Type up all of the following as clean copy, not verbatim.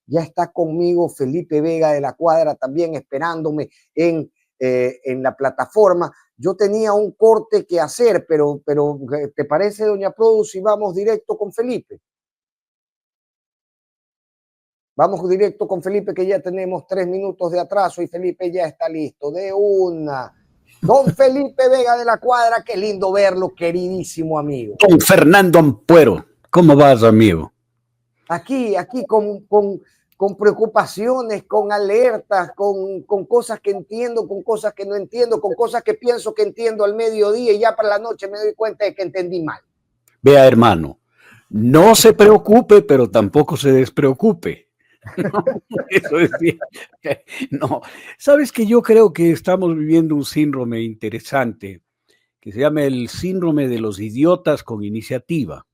Ya está conmigo Felipe Vega de la Cuadra también esperándome en la plataforma. Yo tenía un corte que hacer, pero ¿te parece, doña Produ, si vamos directo con Felipe? Vamos directo con Felipe, que ya tenemos 3 minutos de atraso y Felipe ya está listo. De una. Don Felipe Vega de la Cuadra, qué lindo verlo, queridísimo amigo. Don Fernando Ampuero, ¿cómo vas, amigo? Aquí con preocupaciones, con alertas, con cosas que entiendo, con cosas que no entiendo, con cosas que pienso que entiendo al mediodía y ya para la noche me doy cuenta de que entendí mal. Vea, hermano, no se preocupe, pero tampoco se despreocupe. Eso decía. No, sabes que yo creo que estamos viviendo un síndrome interesante que se llama el síndrome de los idiotas con iniciativa.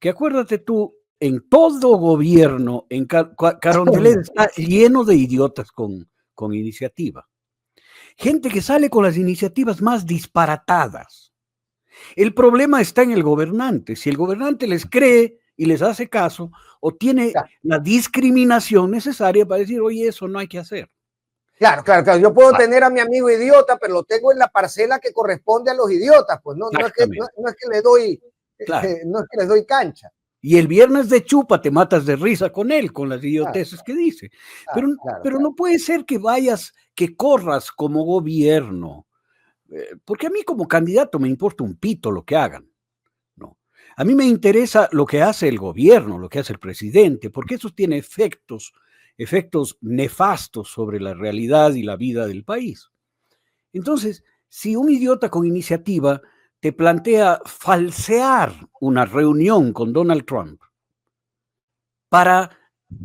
Que acuérdate tú, en todo gobierno, en Carondelet está lleno de idiotas con iniciativa. Gente que sale con las iniciativas más disparatadas. El problema está en el gobernante. Si el gobernante les cree y les hace caso, o tiene la discriminación necesaria para decir, oye, eso no hay que hacer. Claro. Yo puedo tener a mi amigo idiota, pero lo tengo en la parcela que corresponde a los idiotas. Pues no es que le doy, no es que les doy cancha. Y el viernes de chupa te matas de risa con él, con las idioteces que dice. Pero no puede ser que que corras como gobierno. Porque a mí como candidato me importa un pito lo que hagan. No. A mí me interesa lo que hace el gobierno, lo que hace el presidente, porque eso tiene efectos nefastos sobre la realidad y la vida del país. Entonces, si un idiota con iniciativa te plantea falsear una reunión con Donald Trump para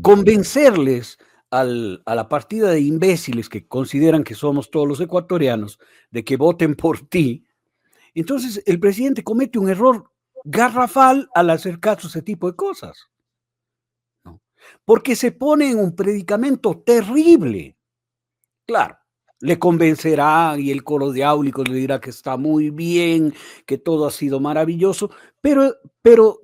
convencerles a la partida de imbéciles que consideran que somos todos los ecuatorianos de que voten por ti, entonces el presidente comete un error garrafal al hacer caso a ese tipo de cosas, ¿no? Porque se pone en un predicamento terrible. Claro, le convencerá y el coro de áulicos le dirá que está muy bien, que todo ha sido maravilloso, pero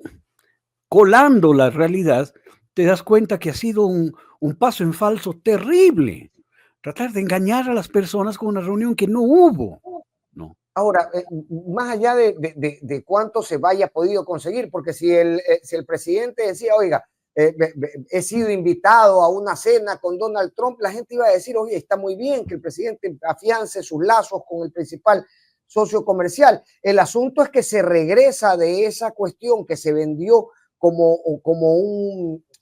colando la realidad, te das cuenta que ha sido un paso en falso terrible. Tratar de engañar a las personas con una reunión que no hubo, ¿no? Ahora, más allá de cuánto se vaya podido conseguir, porque si el presidente decía, oiga, he sido invitado a una cena con Donald Trump, la gente iba a decir, oye, está muy bien que el presidente afiance sus lazos con el principal socio comercial. El asunto es que se regresa de esa cuestión que se vendió como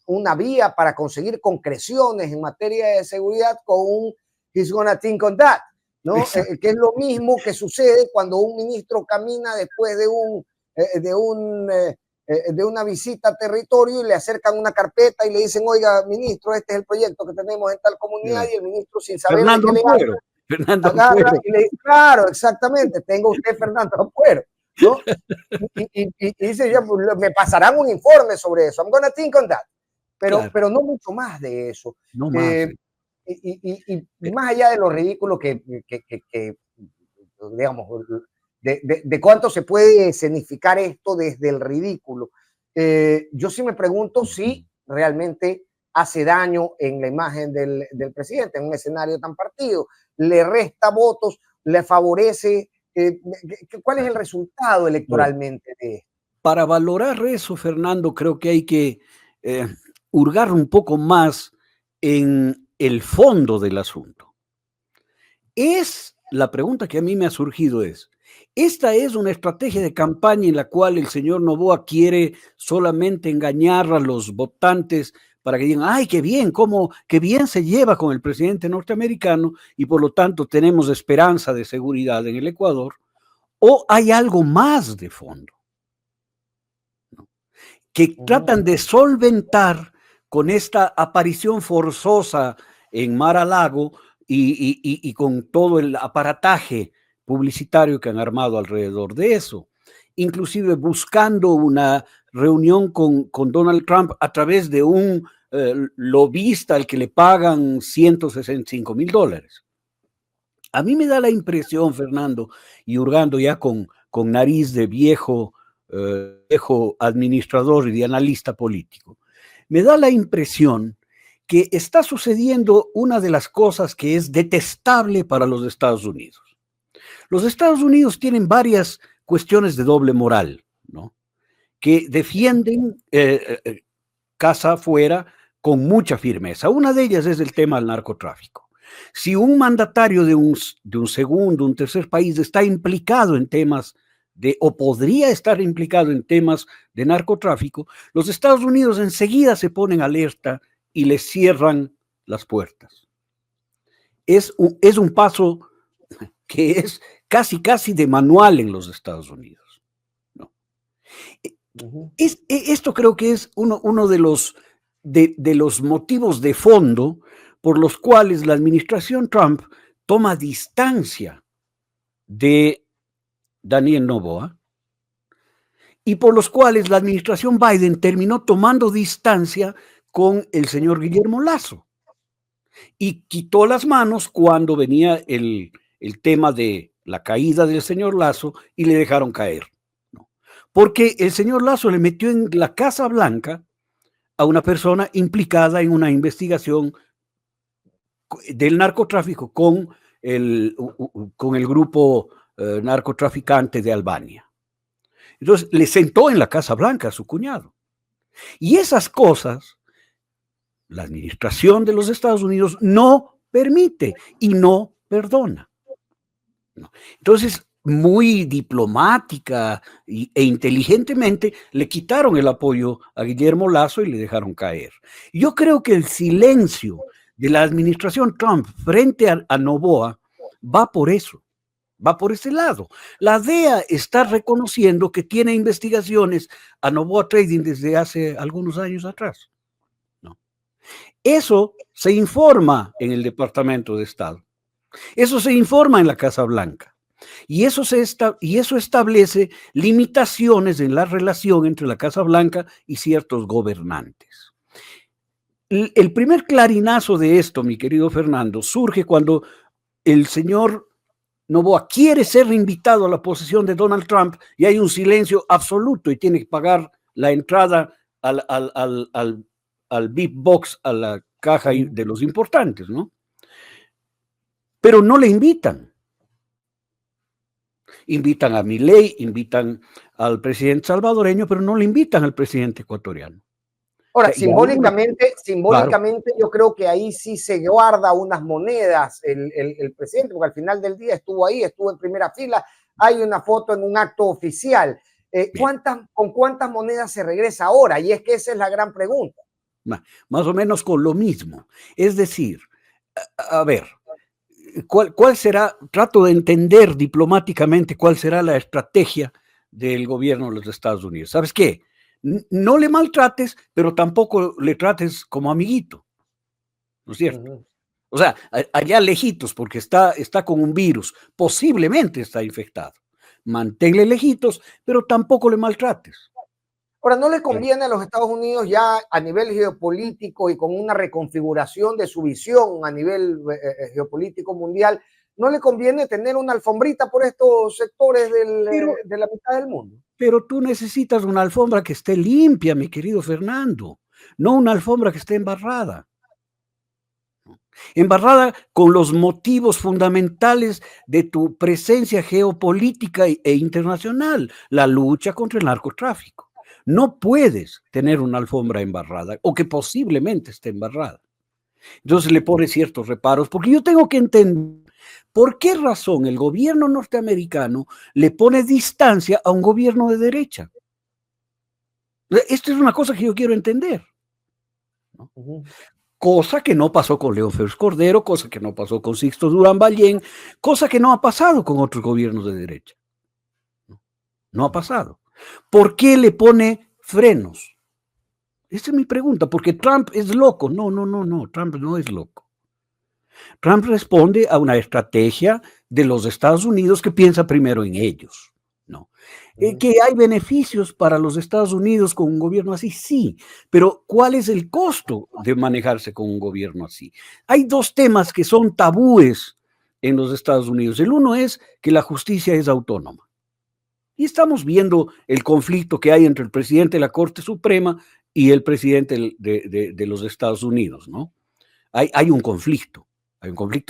una vía para conseguir concreciones en materia de seguridad con un he's gonna think on that, ¿no? Que es lo mismo que sucede cuando un ministro camina después de una visita a territorio y le acercan una carpeta y le dicen, oiga, ministro, este es el proyecto que tenemos en tal comunidad, y el ministro, sin saber Fernando de qué Ampuero, le agarra y le dice, claro, exactamente, tengo usted Fernando Ampuero, ¿no? Y dice, ya, me pasarán un informe sobre eso, I'm gonna think on that, pero no mucho más de eso. No más. Y más allá de lo ridículo que digamos, de cuánto se puede escenificar esto desde el ridículo, yo sí me pregunto si realmente hace daño en la imagen del presidente en un escenario tan partido, le resta votos, le favorece, ¿cuál es el resultado electoralmente de esto? Para valorar eso, Fernando, creo que hay que hurgar un poco más en el fondo del asunto. La pregunta que a mí me ha surgido es, ¿esta es una estrategia de campaña en la cual el señor Noboa quiere solamente engañar a los votantes para que digan, ay, qué bien se lleva con el presidente norteamericano y por lo tanto tenemos esperanza de seguridad en el Ecuador? ¿O hay algo más de fondo que tratan de solventar con esta aparición forzosa en Mar-a-Lago y con todo el aparataje publicitario que han armado alrededor de eso, inclusive buscando una reunión con Donald Trump a través de un lobista al que le pagan $165,000? A mí me da la impresión, Fernando, y hurgando ya con nariz de viejo administrador y de analista político, me da la impresión que está sucediendo una de las cosas que es detestable para los Estados Unidos. Los Estados Unidos tienen varias cuestiones de doble moral, ¿no? Que defienden casa afuera con mucha firmeza. Una de ellas es el tema del narcotráfico. Si un mandatario de un segundo, un tercer país está implicado en temas o podría estar implicado en temas de narcotráfico, los Estados Unidos enseguida se ponen alerta y les cierran las puertas. Es un paso que es casi de manual en los Estados Unidos, ¿no? Esto creo que es uno de los motivos de fondo por los cuales la administración Trump toma distancia de Daniel Noboa y por los cuales la administración Biden terminó tomando distancia con el señor Guillermo Lasso y quitó las manos cuando venía el tema de la caída del señor Lasso y le dejaron caer, ¿no? Porque el señor Lasso le metió en la Casa Blanca a una persona implicada en una investigación del narcotráfico con el grupo narcotraficante de Albania. Entonces le sentó en la Casa Blanca a su cuñado. Y esas cosas la administración de los Estados Unidos no permite y no perdona. Entonces, muy diplomática e inteligentemente le quitaron el apoyo a Guillermo Lasso y le dejaron caer. Yo creo que el silencio de la administración Trump frente a Noboa va por eso, va por ese lado. La DEA está reconociendo que tiene investigaciones a Noboa Trading desde hace algunos años atrás, ¿no? Eso se informa en el Departamento de Estado, eso se informa en la Casa Blanca. Y eso establece limitaciones en la relación entre la Casa Blanca y ciertos gobernantes. El primer clarinazo de esto, mi querido Fernando, surge cuando el señor Noboa quiere ser invitado a la posesión de Donald Trump y hay un silencio absoluto y tiene que pagar la entrada al VIP box, a la caja de los importantes, ¿no? Pero no le invitan. Invitan a Milei, invitan al presidente salvadoreño, pero no le invitan al presidente ecuatoriano. Ahora, simbólicamente, claro, yo creo que ahí sí se guarda unas monedas el presidente, porque al final del día estuvo ahí, estuvo en primera fila, hay una foto en un acto oficial. ¿Con cuántas monedas se regresa ahora? Y es que esa es la gran pregunta. Más o menos con lo mismo. Es decir, a ver, ¿cuál será? Trato de entender diplomáticamente cuál será la estrategia del gobierno de los Estados Unidos. ¿Sabes qué? No le maltrates, pero tampoco le trates como amiguito, ¿no es cierto? O sea, allá lejitos, porque está con un virus, posiblemente está infectado. Manténle lejitos, pero tampoco le maltrates. Ahora, ¿no le conviene a los Estados Unidos ya a nivel geopolítico y con una reconfiguración de su visión a nivel geopolítico mundial, no le conviene tener una alfombrita por estos sectores de la mitad del mundo? Pero tú necesitas una alfombra que esté limpia, mi querido Fernando, no una alfombra que esté embarrada. Embarrada con los motivos fundamentales de tu presencia geopolítica e internacional, la lucha contra el narcotráfico. No puedes tener una alfombra embarrada o que posiblemente esté embarrada. Entonces le pone ciertos reparos, porque yo tengo que entender por qué razón el gobierno norteamericano le pone distancia a un gobierno de derecha. Esto es una cosa que yo quiero entender, ¿no? Cosa que no pasó con León Félix Cordero, cosa que no pasó con Sixto Durán Ballén, cosa que no ha pasado con otros gobiernos de derecha. No ha pasado. ¿Por qué le pone frenos? Esa es mi pregunta, porque Trump es loco. No, Trump no es loco. Trump responde a una estrategia de los Estados Unidos que piensa primero en ellos, ¿no? Que hay beneficios para los Estados Unidos con un gobierno así, sí, pero ¿cuál es el costo de manejarse con un gobierno así? Hay dos temas que son tabúes en los Estados Unidos. El uno es que la justicia es autónoma. Y estamos viendo el conflicto que hay entre el presidente de la Corte Suprema y el presidente de los Estados Unidos, ¿no? Hay un conflicto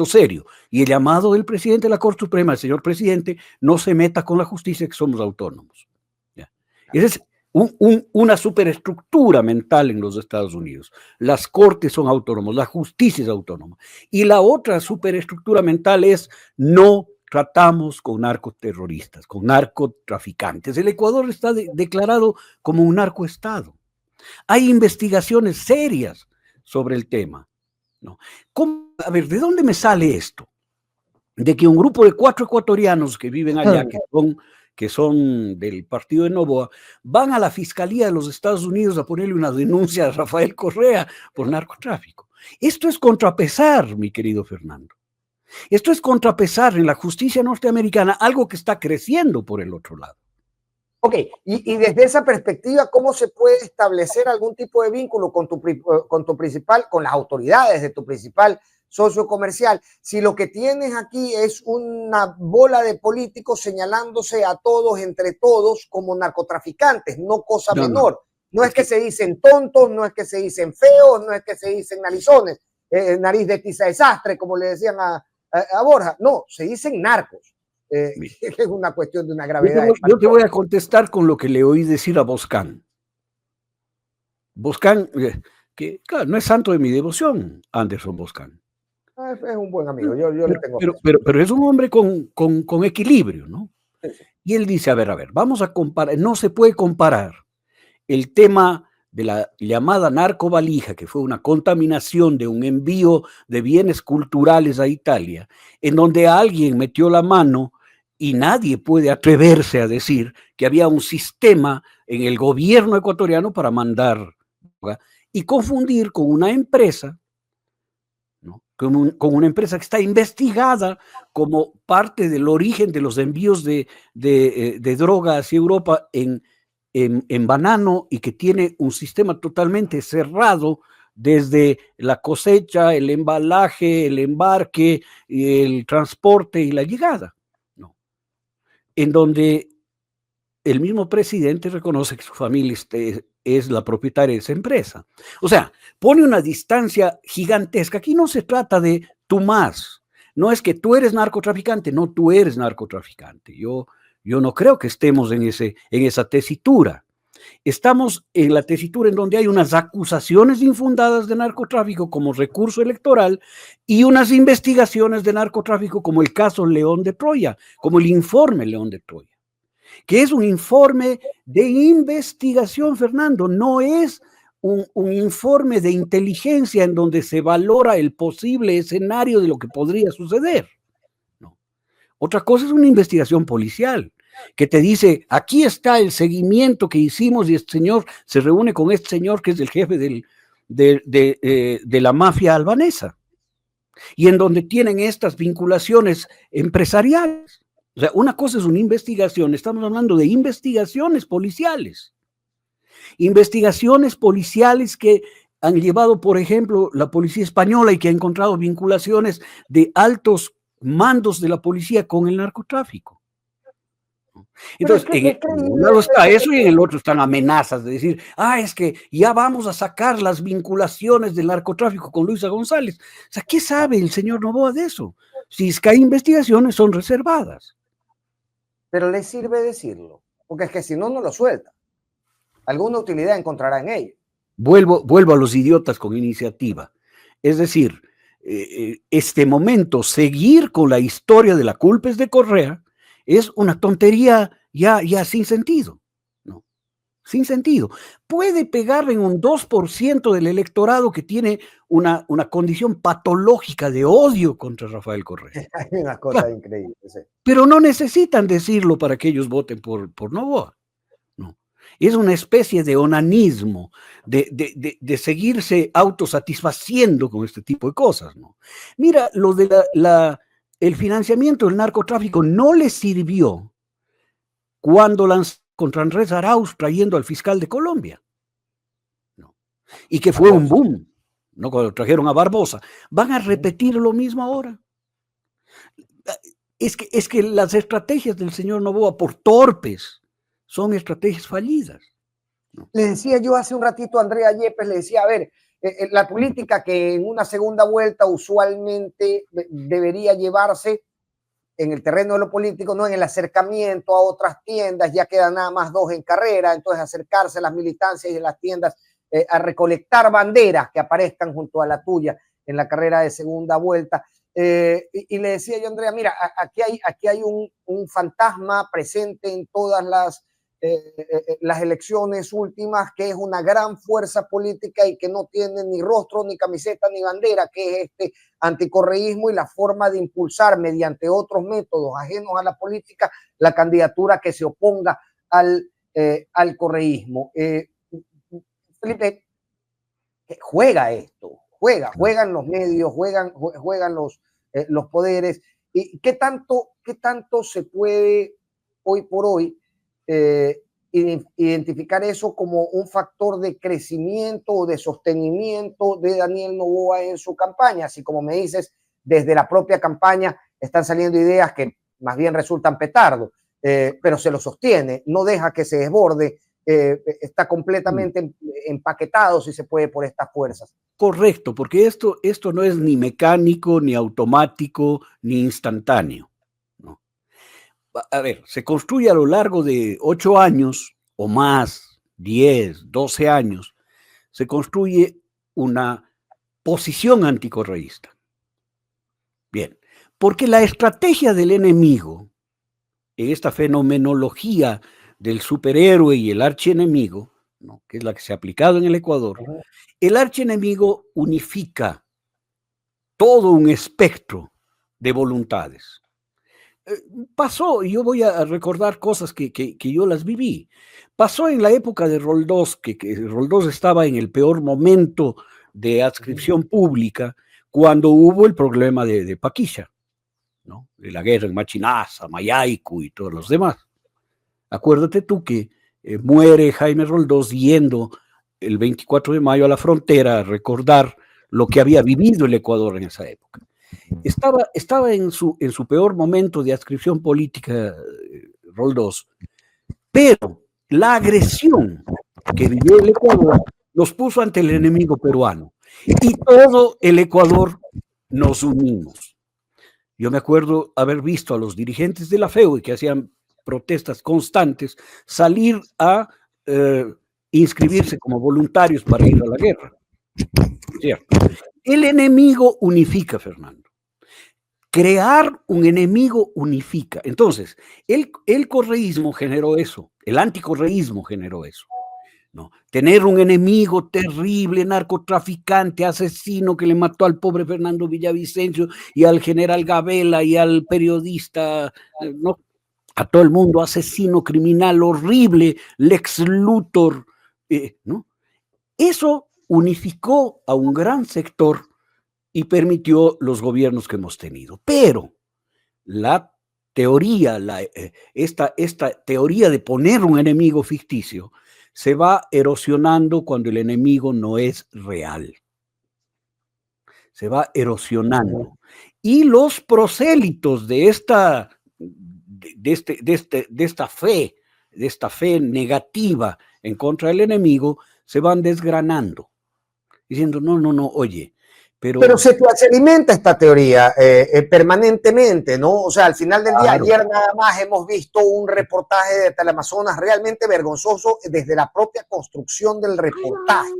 serio. Y el llamado del presidente de la Corte Suprema, el señor presidente, no se meta con la justicia, que somos autónomos. ¿Ya? Esa es una superestructura mental en los Estados Unidos. Las cortes son autónomos, la justicia es autónoma. Y la otra superestructura mental es no tratamos con narcoterroristas, con narcotraficantes. El Ecuador está declarado como un narcoestado. Hay investigaciones serias sobre el tema. ¿No? A ver, ¿de dónde me sale esto? De que un grupo de 4 ecuatorianos que viven allá, que son del partido de Noboa, van a la Fiscalía de los Estados Unidos a ponerle una denuncia a Rafael Correa por narcotráfico. Esto es contrapesar, mi querido Fernando. Esto es contrapesar en la justicia norteamericana algo que está creciendo por el otro lado. Ok, y desde esa perspectiva, ¿cómo se puede establecer algún tipo de vínculo con tu principal, con las autoridades de tu principal socio comercial? Si lo que tienes aquí es una bola de políticos señalándose a todos, entre todos, como narcotraficantes, no cosa menor. No es que se dicen tontos, no es que se dicen feos, no es que se dicen narizones, nariz de tiza desastre, como le decían a Borja. No, se dicen narcos. Es una cuestión de una gravedad. Yo te voy a contestar con lo que le oí decir a Boscán. Boscán, que claro, no es santo de mi devoción, Anderson Boscán. Es un buen amigo, yo le tengo. Pero es un hombre con equilibrio, ¿no? Sí. Y él dice, a ver, vamos a comparar, no se puede comparar el tema de la llamada narcovalija, que fue una contaminación de un envío de bienes culturales a Italia, en donde alguien metió la mano y nadie puede atreverse a decir que había un sistema en el gobierno ecuatoriano para mandar, ¿verdad? Y confundir con una empresa, ¿no? con una empresa que está investigada como parte del origen de los envíos de droga hacia Europa en banano, y que tiene un sistema totalmente cerrado desde la cosecha, el embalaje, el embarque, el transporte y la llegada, ¿no? En donde el mismo presidente reconoce que su familia es la propietaria de esa empresa. O sea, pone una distancia gigantesca. Aquí no se trata de tú más. No es que tú eres narcotraficante, no, tú eres narcotraficante. Yo no creo que estemos en esa tesitura. Estamos en la tesitura en donde hay unas acusaciones infundadas de narcotráfico como recurso electoral y unas investigaciones de narcotráfico como el caso León de Troya, como el informe León de Troya, que es un informe de investigación, Fernando, no es un informe de inteligencia en donde se valora el posible escenario de lo que podría suceder. No. Otra cosa es una investigación policial que te dice, aquí está el seguimiento que hicimos y este señor se reúne con este señor que es el jefe de la mafia albanesa, y en donde tienen estas vinculaciones empresariales. O sea, una cosa es una investigación, estamos hablando de investigaciones policiales. Investigaciones policiales que han llevado, por ejemplo, la policía española y que ha encontrado vinculaciones de altos mandos de la policía con el narcotráfico. Entonces, en un lado está eso y en el otro están amenazas de decir, es que ya vamos a sacar las vinculaciones del narcotráfico con Luisa González. O sea, ¿qué sabe el señor Noboa de eso? Si es que hay investigaciones, son reservadas. Pero le sirve decirlo, porque es que si no, no lo suelta. Alguna utilidad encontrará en ello. Vuelvo a los idiotas con iniciativa. Es decir, este momento, seguir con la historia de la culpa es de Correa, es una tontería ya sin sentido, ¿no? Sin sentido. Puede pegar en un 2% del electorado que tiene una condición patológica de odio contra Rafael Correa. Hay una cosa increíble. Sí. Pero no necesitan decirlo para que ellos voten por Noboa. No. Es una especie de onanismo, de seguirse autosatisfaciendo con este tipo de cosas, ¿no? Mira, lo de el financiamiento del narcotráfico no le sirvió cuando lanzó contra Andrés Arauz trayendo al fiscal de Colombia, ¿no? Y que fue un boom, ¿no? Cuando trajeron a Barbosa. ¿Van a repetir lo mismo ahora? Es que las estrategias del señor Noboa, por torpes, son estrategias fallidas. Le decía yo hace un ratito a Andrea Yepes, le decía, a ver, la política que en una segunda vuelta usualmente debería llevarse en el terreno de lo político, no en el acercamiento a otras tiendas, ya quedan nada más 2 en carrera, entonces acercarse a las militancias y a las tiendas a recolectar banderas que aparezcan junto a la tuya en la carrera de segunda vuelta. Y le decía yo, Andrea, mira, aquí hay un fantasma presente en todas las elecciones últimas, que es una gran fuerza política y que no tiene ni rostro, ni camiseta, ni bandera, que es este anticorreísmo y la forma de impulsar mediante otros métodos ajenos a la política la candidatura que se oponga al correísmo. Felipe, juega esto, juegan los medios, juegan los poderes. ¿Y qué tanto se puede hoy por hoy identificar eso como un factor de crecimiento o de sostenimiento de Daniel Noboa en su campaña? Así como me dices, desde la propia campaña están saliendo ideas que más bien resultan petardo, pero se lo sostiene, no deja que se desborde, está completamente empaquetado, si se puede, por estas fuerzas. Correcto, porque esto no es ni mecánico, ni automático, ni instantáneo. A ver, se construye a lo largo de 8 años o más, 10, 12 años, se construye una posición anticorreísta. Bien, porque la estrategia del enemigo, en esta fenomenología del superhéroe y el archienemigo, ¿no?, que es la que se ha aplicado en el Ecuador, el archienemigo unifica todo un espectro de voluntades. Pasó, y yo voy a recordar cosas que yo las viví. Pasó en la época de Roldós, que Roldós estaba en el peor momento de adscripción pública, cuando hubo el problema de Paquilla, ¿no?, de la guerra en Machinaza, Mayaicu y todos los demás. Acuérdate tú que muere Jaime Roldós yendo el 24 de mayo a la frontera a recordar lo que había vivido el Ecuador en esa época. Estaba en su peor momento de adscripción política, Roldós, pero la agresión que vivió el Ecuador nos puso ante el enemigo peruano y todo el Ecuador nos unimos. Yo me acuerdo haber visto a los dirigentes de la FEU, que hacían protestas constantes, salir a inscribirse como voluntarios para ir a la guerra. ¿Cierto? El enemigo unifica, Fernando. Crear un enemigo unifica. Entonces, el correísmo generó eso, el anticorreísmo generó eso, ¿no? Tener un enemigo terrible, narcotraficante, asesino, que le mató al pobre Fernando Villavicencio y al general Gabela y al periodista, ¿no?, a todo el mundo, asesino, criminal, horrible, Lex Luthor, ¿no? Eso unificó a un gran sector y permitió los gobiernos que hemos tenido. Pero la teoría, esta teoría de poner un enemigo ficticio se va erosionando cuando el enemigo no es real. Se va erosionando. Y los prosélitos de esta fe negativa en contra del enemigo se van desgranando, diciendo, no, oye, pero se alimenta esta teoría permanentemente, ¿no? O sea, al final del día, ayer nada más hemos visto un reportaje de Teleamazonas realmente vergonzoso desde la propia construcción del reportaje,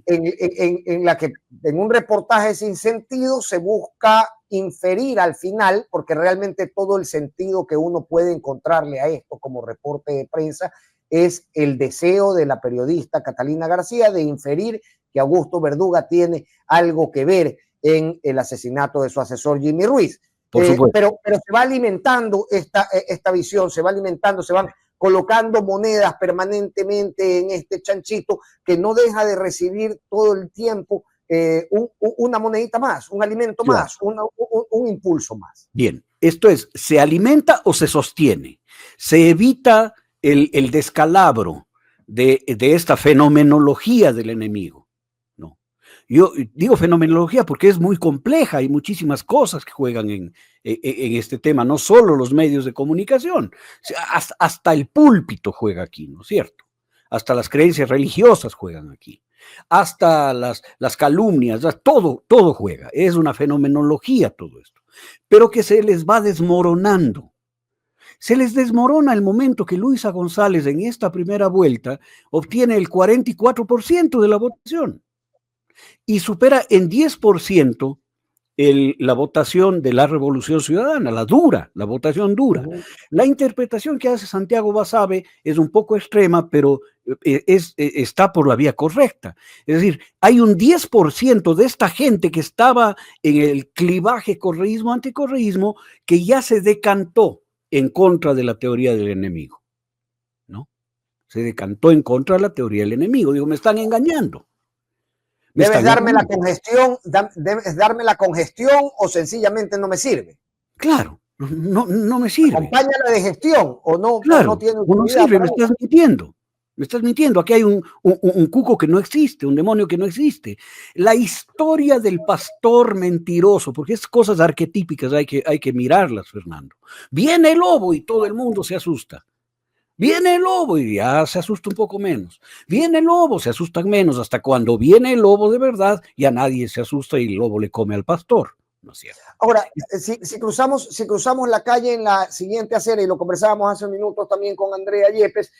en la que en un reportaje sin sentido se busca inferir al final, porque realmente todo el sentido que uno puede encontrarle a esto como reporte de prensa es el deseo de la periodista Catalina García de inferir que Augusto Verduga tiene algo que ver en el asesinato de su asesor Jimmy Ruiz. Pero se va alimentando esta visión, se va alimentando, se van colocando monedas permanentemente en este chanchito que no deja de recibir todo el tiempo una monedita más, un alimento más, un impulso más. Bien, esto es, ¿se alimenta o se sostiene? Se evita el descalabro de esta fenomenología del enemigo. Yo digo fenomenología porque es muy compleja, hay muchísimas cosas que juegan en este tema, no solo los medios de comunicación, hasta el púlpito juega aquí, ¿no es cierto? hasta las creencias religiosas juegan aquí, hasta las calumnias, todo juega, es una fenomenología todo esto, pero que se les va desmoronando. Se les desmorona el momento que Luisa González en esta primera vuelta obtiene el 44% de la votación y supera en 10% la votación de la Revolución Ciudadana, la votación dura. La interpretación que hace Santiago Basabe es un poco extrema, pero está por la vía correcta. Es decir, hay un 10% de esta gente que estaba en el clivaje correísmo-anticorreísmo que ya se decantó en contra de la teoría del enemigo, ¿no? Se decantó en contra de la teoría del enemigo. Digo, me están engañando. ¿Debes darme la congestión, o sencillamente no me sirve? Claro, no me sirve. ¿Acompaña la digestión o no? Claro, no tiene no sirve, me estás mintiendo. Me estás mintiendo. Aquí hay un cuco que no existe, un demonio que no existe. La historia del pastor mentiroso, porque es cosas arquetípicas, hay que mirarlas, Fernando. Viene el lobo y todo el mundo se asusta. Viene el lobo y ya se asusta un poco menos. Viene el lobo, se asustan menos. Hasta cuando viene el lobo de verdad, ya nadie se asusta y el lobo le come al pastor. ¿No es cierto? Ahora, si cruzamos la calle en la siguiente acera, y lo conversábamos hace minutos también con Andrea Yepes,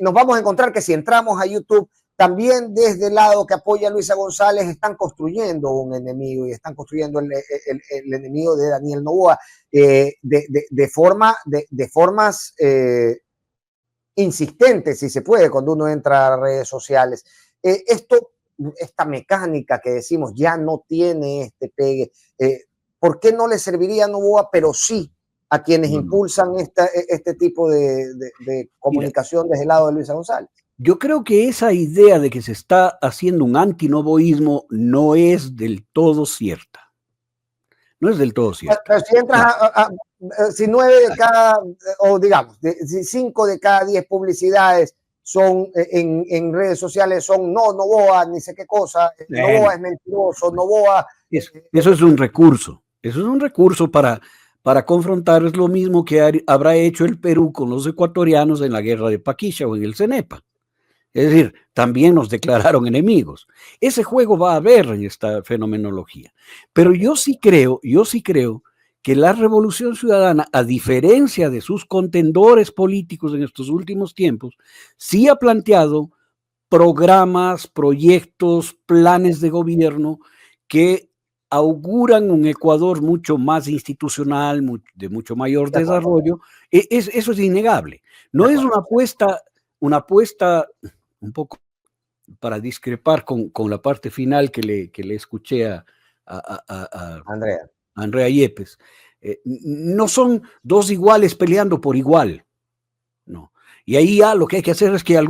nos vamos a encontrar que si entramos a YouTube, también desde el lado que apoya a Luisa González están construyendo un enemigo y están construyendo el enemigo de Daniel Noboa de formas insistentes, si se puede, cuando uno entra a redes sociales. Esta mecánica que decimos ya no tiene este pegue. ¿Por qué no le serviría a Noboa, pero sí a quienes impulsan este tipo de comunicación desde el lado de Luisa González? Yo creo que esa idea de que se está haciendo un antinoboísmo no es del todo cierta. No es del todo cierta. Pero si entras si 9 de cada, o digamos, si 5 de cada 10 publicidades son en redes sociales son no Noboa, ni sé qué cosa, Noboa es mentiroso, Noboa... Eso es un recurso. Eso es un recurso para confrontar. Es lo mismo que habrá hecho el Perú con los ecuatorianos en la guerra de Paquicha o en el Cenepa. Es decir, también nos declararon enemigos. Ese juego va a haber en esta fenomenología. Pero yo sí creo que la Revolución Ciudadana, a diferencia de sus contendores políticos en estos últimos tiempos, sí ha planteado programas, proyectos, planes de gobierno que auguran un Ecuador mucho más institucional, de mucho mayor desarrollo. Eso es innegable. No es una apuesta un poco para discrepar con la parte final que le escuché a Andrea Yepes. No son dos iguales peleando por igual, no. Y ahí ya lo que hay que hacer es que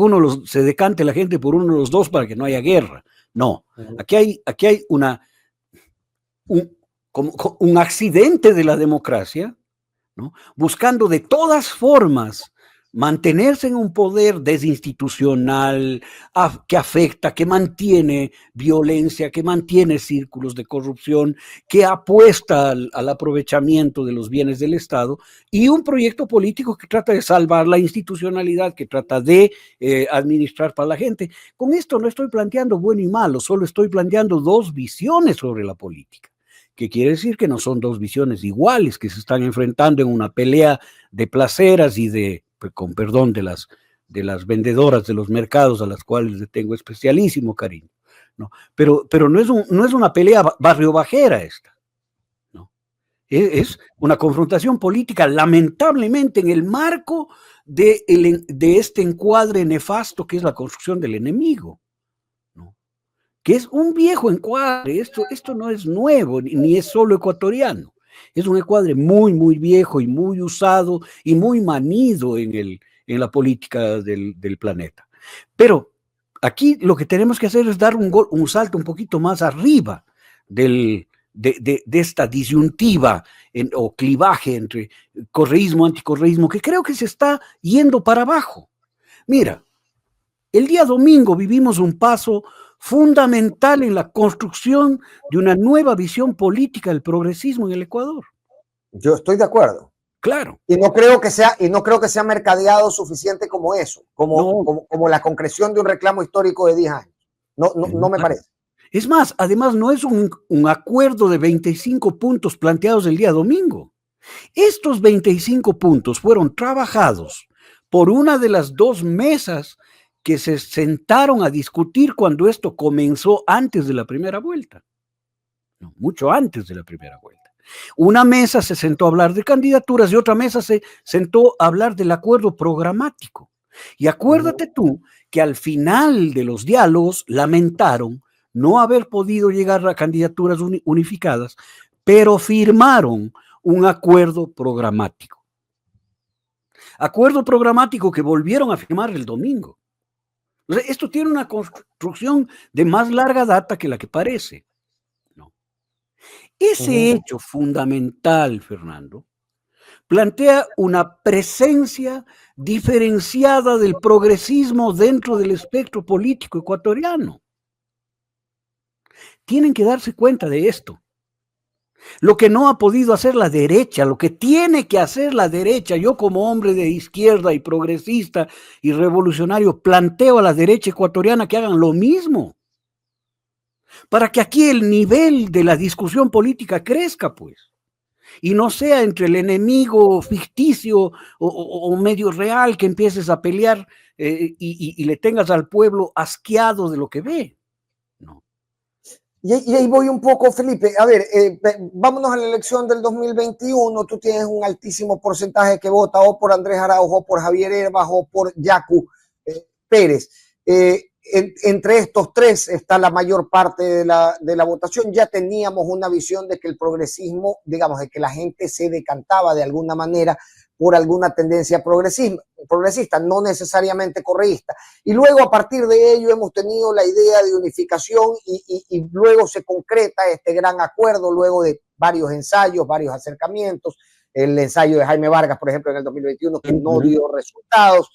se decante la gente por uno de los dos para que no haya guerra. No, aquí hay un accidente de la democracia, ¿no? Buscando de todas formas mantenerse en un poder desinstitucional que afecta, que mantiene violencia, que mantiene círculos de corrupción, que apuesta al aprovechamiento de los bienes del Estado, y un proyecto político que trata de salvar la institucionalidad, que trata de administrar para la gente. Con esto no estoy planteando bueno y malo, solo estoy planteando dos visiones sobre la política, que quiere decir que no son dos visiones iguales, que se están enfrentando en una pelea de placeras y con perdón de las vendedoras de los mercados a las cuales le tengo especialísimo cariño, ¿no? Pero no es una pelea barrio bajera esta, ¿no? Es una confrontación política, lamentablemente, en el marco de este encuadre nefasto que es la construcción del enemigo, ¿no? Que es un viejo encuadre. Esto no es nuevo, ni es solo ecuatoriano. Es un encuadre muy, muy viejo y muy usado y muy manido en la política del planeta. Pero aquí lo que tenemos que hacer es dar un salto un poquito más arriba de esta disyuntiva o clivaje entre correísmo, anticorreísmo, que creo que se está yendo para abajo. Mira, el día domingo vivimos un paso fundamental en la construcción de una nueva visión política del progresismo en el Ecuador. Yo estoy de acuerdo. Claro. Y no creo que sea mercadeado suficiente como eso, como la concreción de un reclamo histórico de 10 años. No me parece. Es más, además no es un acuerdo de 25 puntos planteados el día domingo. Estos 25 puntos fueron trabajados por una de las dos mesas que se sentaron a discutir cuando esto comenzó antes de la primera vuelta. No, mucho antes de la primera vuelta. Una mesa se sentó a hablar de candidaturas y otra mesa se sentó a hablar del acuerdo programático. Y acuérdate tú que al final de los diálogos lamentaron no haber podido llegar a candidaturas unificadas, pero firmaron un acuerdo programático. Acuerdo programático que volvieron a firmar el domingo. O sea, esto tiene una construcción de más larga data que la que parece. ¿No? Ese hecho fundamental, Fernando, plantea una presencia diferenciada del progresismo dentro del espectro político ecuatoriano. Tienen que darse cuenta de esto. Lo que no ha podido hacer la derecha, lo que tiene que hacer la derecha, yo como hombre de izquierda y progresista y revolucionario, planteo a la derecha ecuatoriana que hagan lo mismo, para que aquí el nivel de la discusión política crezca, pues, y no sea entre el enemigo ficticio o medio real que empieces a pelear y le tengas al pueblo asqueado de lo que ve. No. Y ahí voy un poco, Felipe. A ver, vámonos a la elección del 2021. Tú tienes un altísimo porcentaje que vota o por Andrés Araujo, o por Javier Herbas o por Yacu Pérez. Entre estos tres está la mayor parte de la votación. Ya teníamos una visión de que el progresismo, digamos, de que la gente se decantaba de alguna manera por alguna tendencia progresista, no necesariamente correísta. Y luego a partir de ello hemos tenido la idea de unificación y luego se concreta este gran acuerdo, luego de varios ensayos, varios acercamientos, el ensayo de Jaime Vargas, por ejemplo, en el 2021, que no dio resultados,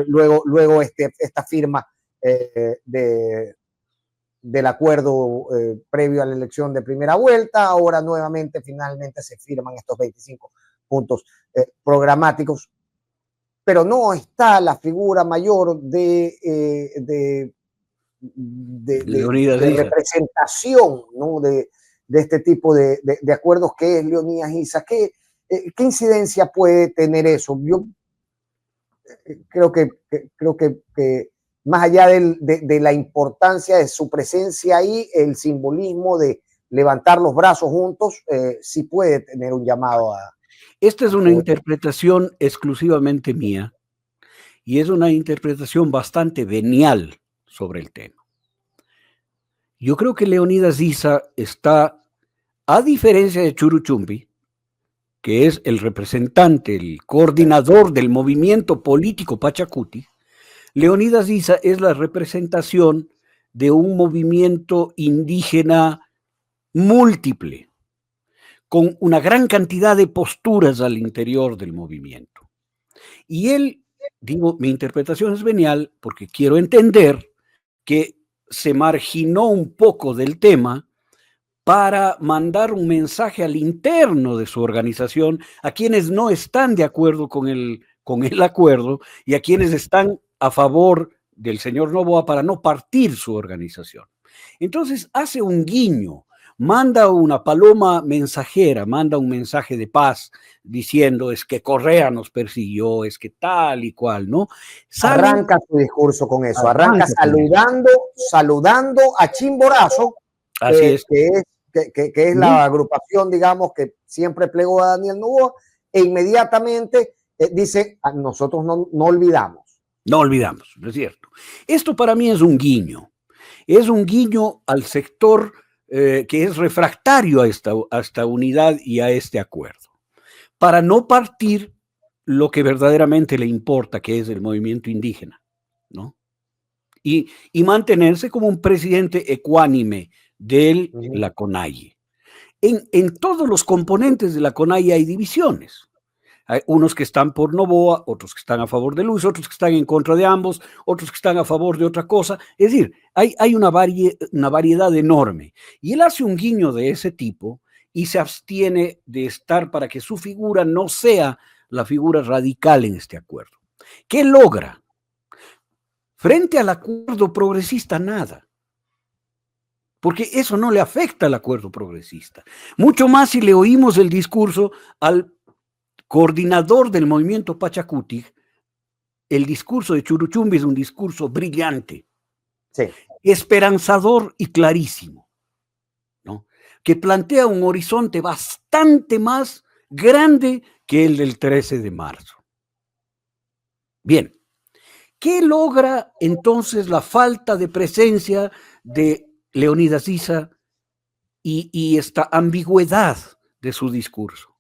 luego esta firma del acuerdo previo a la elección de primera vuelta, ahora nuevamente finalmente se firman estos 25 puntos programáticos, pero no está la figura mayor de representación, ¿no? de este tipo de acuerdos que es Leonidas Issa. ¿Qué incidencia puede tener eso? Yo creo que más allá de la importancia de su presencia ahí, el simbolismo de levantar los brazos juntos sí puede tener un llamado a... Esta es una interpretación exclusivamente mía y es una interpretación bastante venial sobre el tema. Yo creo que Leonidas Issa está, a diferencia de Churuchumbi, que es el representante, el coordinador del movimiento político Pachacuti, Leonidas Issa es la representación de un movimiento indígena múltiple, con una gran cantidad de posturas al interior del movimiento. Y él, digo, mi interpretación es venial porque quiero entender que se marginó un poco del tema para mandar un mensaje al interno de su organización a quienes no están de acuerdo con el acuerdo y a quienes están a favor del señor Noboa para no partir su organización. Entonces hace un guiño, manda una paloma mensajera, manda un mensaje de paz diciendo es que Correa nos persiguió, es que tal y cual, ¿no? Arranca su discurso con eso, arranca saludando a Chimborazo, así es. Que es la agrupación, digamos, que siempre plegó a Daniel Noboa, e inmediatamente dice, nosotros no olvidamos. No olvidamos, ¿no es cierto? Esto para mí es un guiño al sector que es refractario a esta unidad y a este acuerdo, para no partir lo que verdaderamente le importa, que es el movimiento indígena, ¿no? Y mantenerse como un presidente ecuánime de la CONAIE. En todos los componentes de la CONAIE hay divisiones. Hay unos que están por Noboa, otros que están a favor de Luis, otros que están en contra de ambos, otros que están a favor de otra cosa. Es decir, hay una variedad enorme. Y él hace un guiño de ese tipo y se abstiene de estar para que su figura no sea la figura radical en este acuerdo. ¿Qué logra? Frente al acuerdo progresista, nada. Porque eso no le afecta al acuerdo progresista. Mucho más si le oímos el discurso al coordinador del movimiento Pachacuti. El discurso de Churuchumbi es un discurso brillante, sí, esperanzador y clarísimo, ¿no? Que plantea un horizonte bastante más grande que el del 13 de marzo. Bien, ¿qué logra entonces la falta de presencia de Leonidas Issa y esta ambigüedad de su discurso?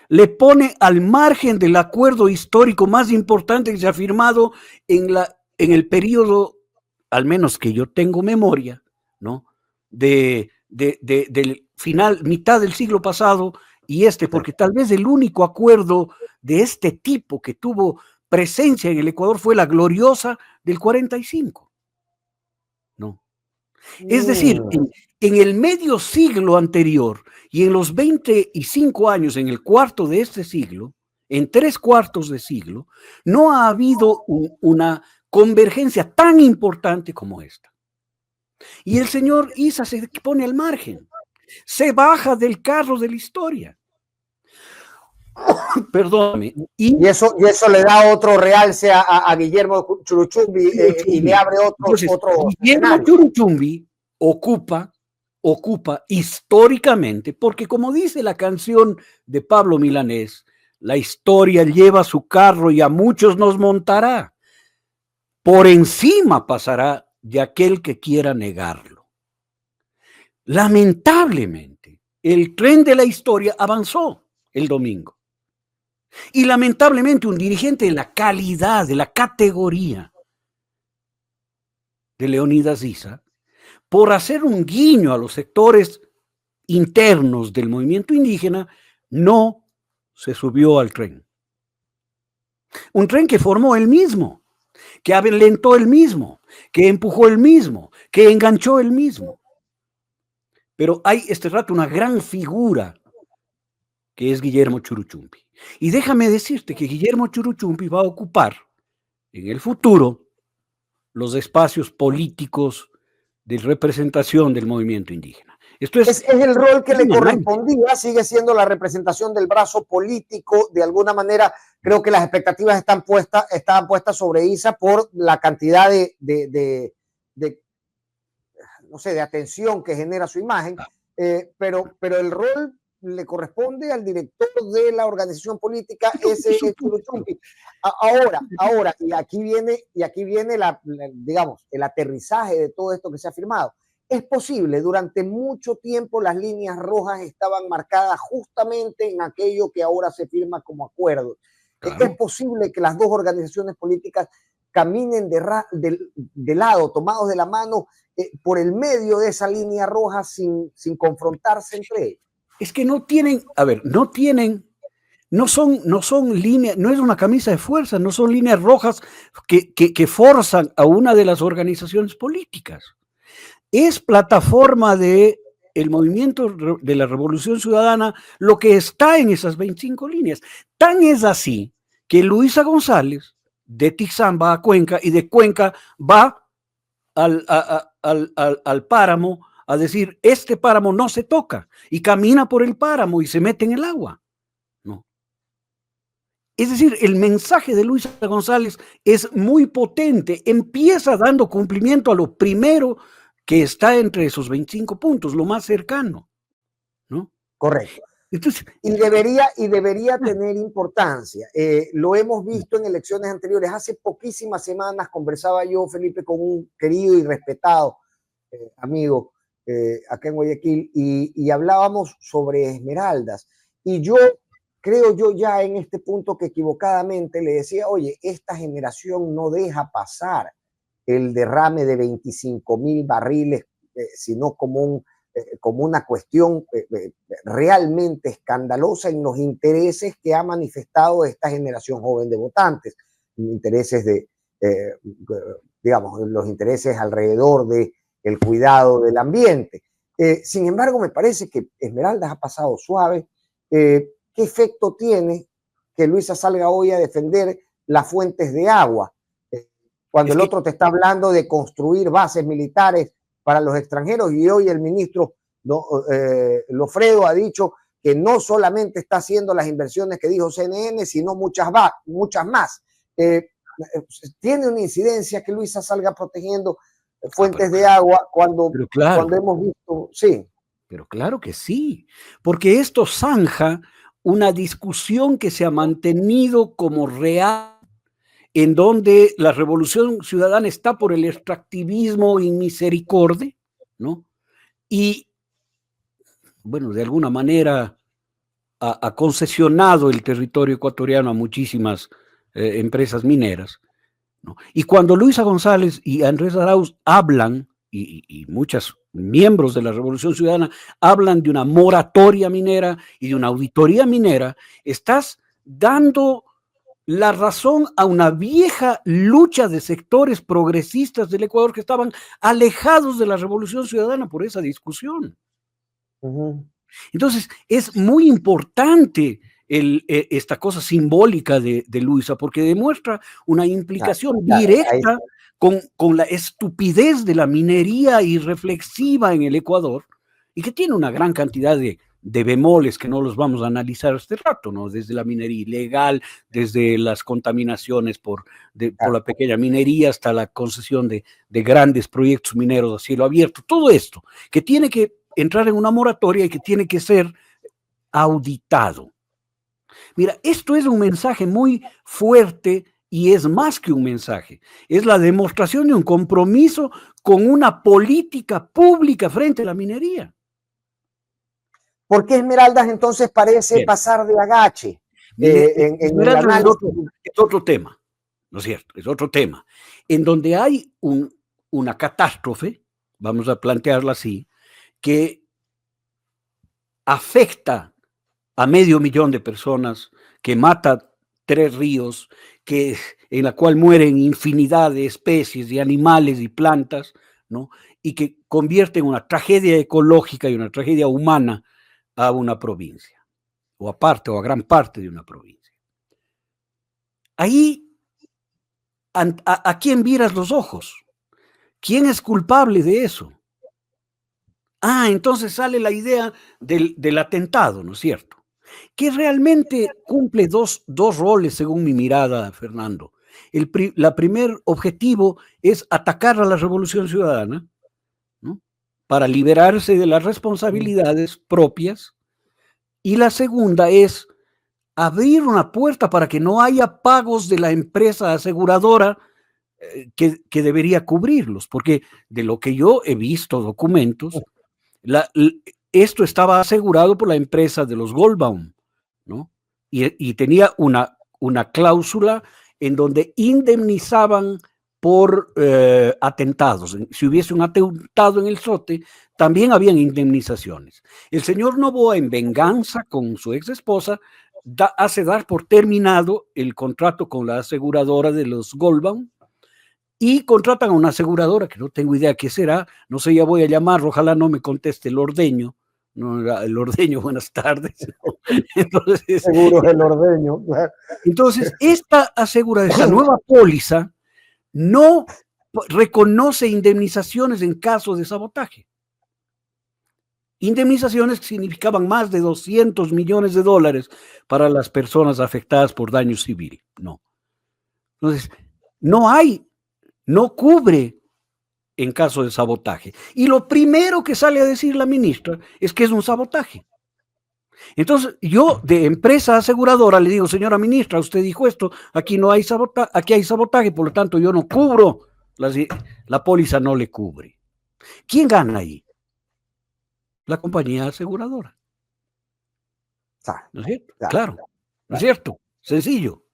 Le pone al margen del acuerdo histórico más importante que se ha firmado en el periodo, al menos que yo tengo memoria, ¿no? Del final, mitad del siglo pasado y porque tal vez el único acuerdo de este tipo que tuvo presencia en el Ecuador fue la gloriosa del 45, ¿no? Es decir, en el medio siglo anterior y en los 25 años, en el cuarto de este siglo, en 3/4 de siglo, no ha habido una convergencia tan importante como esta. Y el señor Issa se pone al margen, se baja del carro de la historia. Perdóname. Y eso le da otro realce a Guillermo Churuchumbi y le abre otro. Guillermo Churuchumbi ocupa históricamente, porque como dice la canción de Pablo Milanés, la historia lleva su carro y a muchos nos montará. Por encima pasará de aquel que quiera negarlo. Lamentablemente, el tren de la historia avanzó el domingo. Y lamentablemente un dirigente de la calidad, de la categoría de Leonidas Issa, por hacer un guiño a los sectores internos del movimiento indígena, no se subió al tren. Un tren que formó él mismo, que alentó él mismo, que empujó él mismo, que enganchó él mismo. Pero hay este rato una gran figura que es Guillermo Churuchumbi. Y déjame decirte que Guillermo Churuchumbi va a ocupar en el futuro los espacios políticos de representación del movimiento indígena. Esto es el rol que le correspondía, sigue siendo la representación del brazo político. De alguna manera, creo que las expectativas estaban puestas sobre Issa por la cantidad no sé, de atención que genera su imagen, pero el rol le corresponde al director de la organización política, ese Churuchumbi. Ahora, y aquí viene digamos, el aterrizaje de todo esto que se ha firmado. Es posible, durante mucho tiempo las líneas rojas estaban marcadas justamente en aquello que ahora se firma como acuerdo. Claro. Es posible que las dos organizaciones políticas caminen de lado, tomados de la mano, por el medio de esa línea roja sin confrontarse entre ellos. Es que no tienen, no son líneas, no es una camisa de fuerza, no son líneas rojas que forzan a una de las organizaciones políticas. Es plataforma de el movimiento de la Revolución Ciudadana lo que está en esas 25 líneas. Tan es así que Luisa González de Tizán va a Cuenca y de Cuenca va al páramo a decir, este páramo no se toca, y camina por el páramo y se mete en el agua. No. Es decir, el mensaje de Luisa González es muy potente, empieza dando cumplimiento a lo primero que está entre esos 25 puntos, lo más cercano, ¿no? Correcto. Entonces, y debería tener importancia. Lo hemos visto en elecciones anteriores. Hace poquísimas semanas conversaba yo, Felipe, con un querido y respetado amigo acá en Guayaquil y hablábamos sobre Esmeraldas. Y creo yo ya en este punto que equivocadamente le decía, oye, esta generación no deja pasar el derrame de 25,000 barriles, sino como una cuestión realmente escandalosa en los intereses que ha manifestado esta generación joven de votantes, intereses digamos, los intereses alrededor del cuidado del ambiente. Sin embargo, me parece que Esmeraldas ha pasado suave. ¿Qué efecto tiene que Luisa salga hoy a defender las fuentes de agua? Cuando el otro te está hablando de construir bases militares para los extranjeros, y hoy el ministro Lofredo ha dicho que no solamente está haciendo las inversiones que dijo CNN, sino muchas más. Tiene una incidencia que Luisa salga protegiendo fuentes de agua cuando hemos visto, sí. Pero claro que sí, porque esto zanja una discusión que se ha mantenido como real, en donde la revolución ciudadana está por el extractivismo y misericordia, ¿no? Y, bueno, de alguna manera ha concesionado el territorio ecuatoriano a muchísimas empresas mineras, ¿no? Y cuando Luisa González y Andrés Arauz hablan, y muchos miembros de la Revolución Ciudadana hablan de una moratoria minera y de una auditoría minera, estás dando la razón a una vieja lucha de sectores progresistas del Ecuador que estaban alejados de la Revolución Ciudadana por esa discusión. Entonces, es muy importante esta cosa simbólica de Luisa, porque demuestra una implicación directa con la estupidez de la minería irreflexiva en el Ecuador, y que tiene una gran cantidad de bemoles que no los vamos a analizar este rato, ¿no? Desde la minería ilegal, desde las contaminaciones por la pequeña minería hasta la concesión de grandes proyectos mineros a cielo abierto, todo esto, que tiene que entrar en una moratoria y que tiene que ser auditado. Mira, esto es un mensaje muy fuerte y es más que un mensaje, es la demostración de un compromiso con una política pública frente a la minería. ¿Por qué Esmeraldas entonces parece pasar de agache? Esmeraldas es otro tema, ¿no es cierto? Es otro tema. En donde hay una catástrofe, vamos a plantearla así, que afecta a 500,000 de personas, que mata 3 ríos, en la cual mueren infinidad de especies de animales y plantas, ¿no? Y que convierte en una tragedia ecológica y una tragedia humana a una provincia, o a gran parte de una provincia. Ahí, ¿a quién miras los ojos? ¿Quién es culpable de eso? Entonces sale la idea del atentado, ¿no es cierto? Que realmente cumple dos roles según mi mirada, Fernando. La primer objetivo es atacar a la Revolución Ciudadana, ¿no? Para liberarse de las responsabilidades propias, y la segunda es abrir una puerta para que no haya pagos de la empresa aseguradora que debería cubrirlos, porque de lo que yo he visto documentos, esto estaba asegurado por la empresa de los Goldbaum, ¿no? Y tenía una cláusula en donde indemnizaban por atentados. Si hubiese un atentado en el Sote, también habían indemnizaciones. El señor Noboa, en venganza con su ex esposa, hace dar por terminado el contrato con la aseguradora de los Goldbaum, y contratan a una aseguradora que no tengo idea qué será, no sé, ya voy a llamar, ojalá no me conteste el ordeño. No, el ordeño, buenas tardes. Entonces, seguro es el ordeño. Entonces, esta nueva póliza no reconoce indemnizaciones en caso de sabotaje. Indemnizaciones que significaban más de $200 millones para las personas afectadas por daño civil. No. Entonces, no cubre en caso de sabotaje. Y lo primero que sale a decir la ministra es que es un sabotaje. Entonces, yo de empresa aseguradora le digo, señora ministra, usted dijo esto, aquí no hay sabotaje, aquí hay sabotaje, por lo tanto yo no cubro, la póliza no le cubre. ¿Quién gana ahí? La compañía aseguradora. ¿No es cierto? Claro. ¿No es cierto? Sencillo.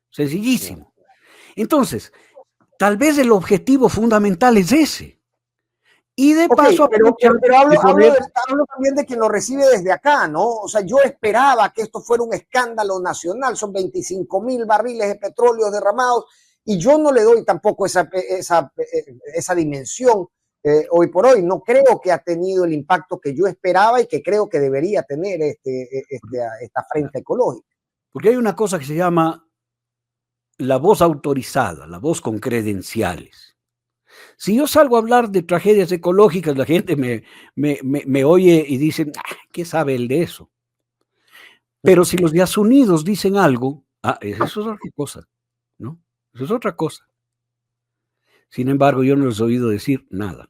Sencillísimo. Entonces, tal vez el objetivo fundamental es ese. Y de paso... Pero hablo también de quien lo recibe desde acá, ¿no? O sea, yo esperaba que esto fuera un escándalo nacional. Son 25,000 barriles de petróleo derramados y yo no le doy tampoco esa dimensión hoy por hoy. No creo que ha tenido el impacto que yo esperaba y que creo que debería tener esta frente ecológica. Porque hay una cosa que se llama la voz autorizada, la voz con credenciales. Si yo salgo a hablar de tragedias ecológicas, la gente me oye y dice, ¿qué sabe él de eso? Pero si los Estados Unidos dicen algo, eso es otra cosa, ¿no? Eso es otra cosa. Sin embargo, yo no les he oído decir nada.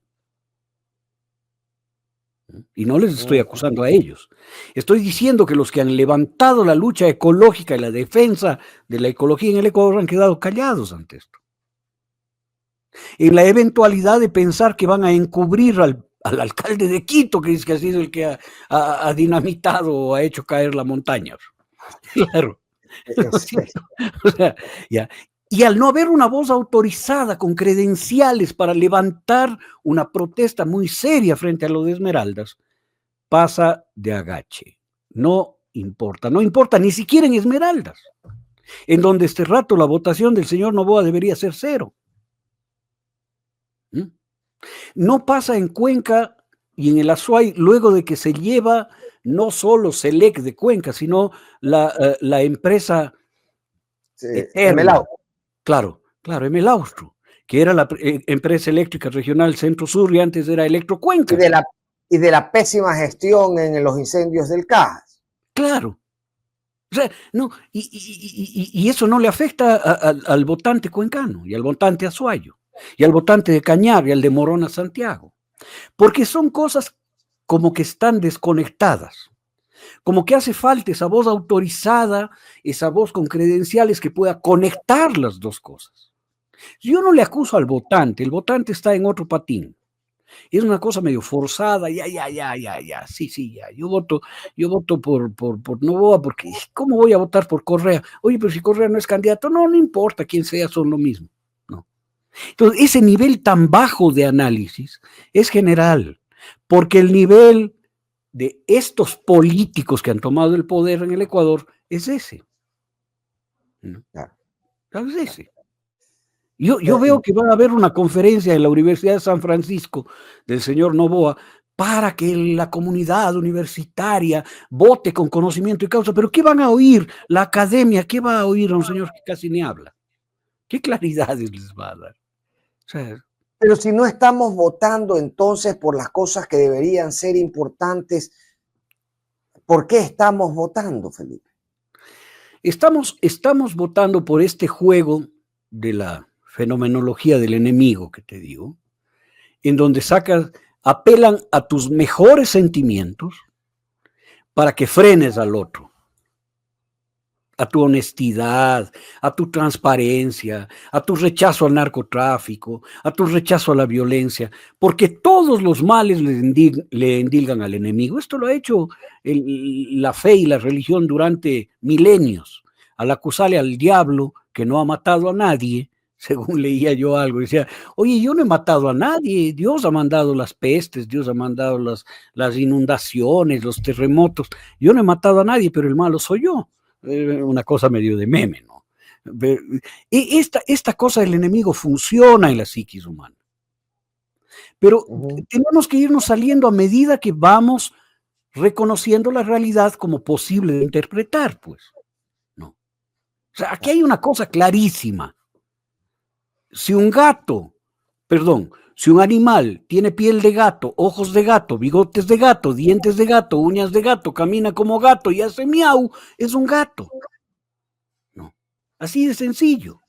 Y no les estoy acusando a ellos. Estoy diciendo que los que han levantado la lucha ecológica y la defensa de la ecología en el Ecuador han quedado callados ante esto. En la eventualidad de pensar que van a encubrir al alcalde de Quito, que es que ha sido el que ha dinamitado o ha hecho caer la montaña. Claro. O sea, ya. Y al no haber una voz autorizada con credenciales para levantar una protesta muy seria frente a lo de Esmeraldas, pasa de agache. No importa ni siquiera en Esmeraldas, en donde este rato la votación del señor Noboa debería ser 0. No pasa en Cuenca y en el Azuay luego de que se lleva no solo Selec de Cuenca, sino la empresa Emelao. Claro, Emelaustro, que era la empresa eléctrica regional Centro-Sur y antes era Electrocuenca. Y de la pésima gestión en los incendios del Cajas. Claro. O sea, no, y eso no le afecta al votante cuencano y al votante azuayo y al votante de Cañar y al de Morona Santiago, porque son cosas como que están desconectadas, como que hace falta esa voz autorizada, esa voz con credenciales que pueda conectar las dos cosas. Yo no le acuso al votante, el votante está en otro patín. Es una cosa medio forzada, ya, sí, ya. Yo voto por Noboa, porque ¿cómo voy a votar por Correa? Oye, pero si Correa no es candidato, no importa quién sea, son lo mismo. No. Entonces, ese nivel tan bajo de análisis es general, porque el nivel de estos políticos que han tomado el poder en el Ecuador es ese. ¿No? Es ese. Yo veo que va a haber una conferencia en la Universidad de San Francisco del señor Noboa para que la comunidad universitaria vote con conocimiento y causa. Pero ¿qué van a oír? La academia, ¿qué va a oír a un señor que casi ni habla? ¿Qué claridades les va a dar? O sea, pero si no estamos votando entonces por las cosas que deberían ser importantes, ¿por qué estamos votando, Felipe? Estamos votando por este juego de la fenomenología del enemigo que te digo, en donde apelan a tus mejores sentimientos para que frenes al otro, a tu honestidad, a tu transparencia, a tu rechazo al narcotráfico, a tu rechazo a la violencia, porque todos los males le endilgan al enemigo. Esto lo ha hecho la fe y la religión durante milenios, al acusarle al diablo que no ha matado a nadie. Según leía yo algo, decía, oye, yo no he matado a nadie, Dios ha mandado las pestes, Dios ha mandado las inundaciones, los terremotos, yo no he matado a nadie, pero el malo soy yo. Una cosa medio de meme, ¿no? Esta cosa del enemigo funciona en la psiquis humana, pero tenemos que irnos saliendo a medida que vamos reconociendo la realidad como posible de interpretar, pues, ¿no? O sea, aquí hay una cosa clarísima. Si un animal tiene piel de gato, ojos de gato, bigotes de gato, dientes de gato, uñas de gato, camina como gato y hace miau, es un gato. No, así de sencillo.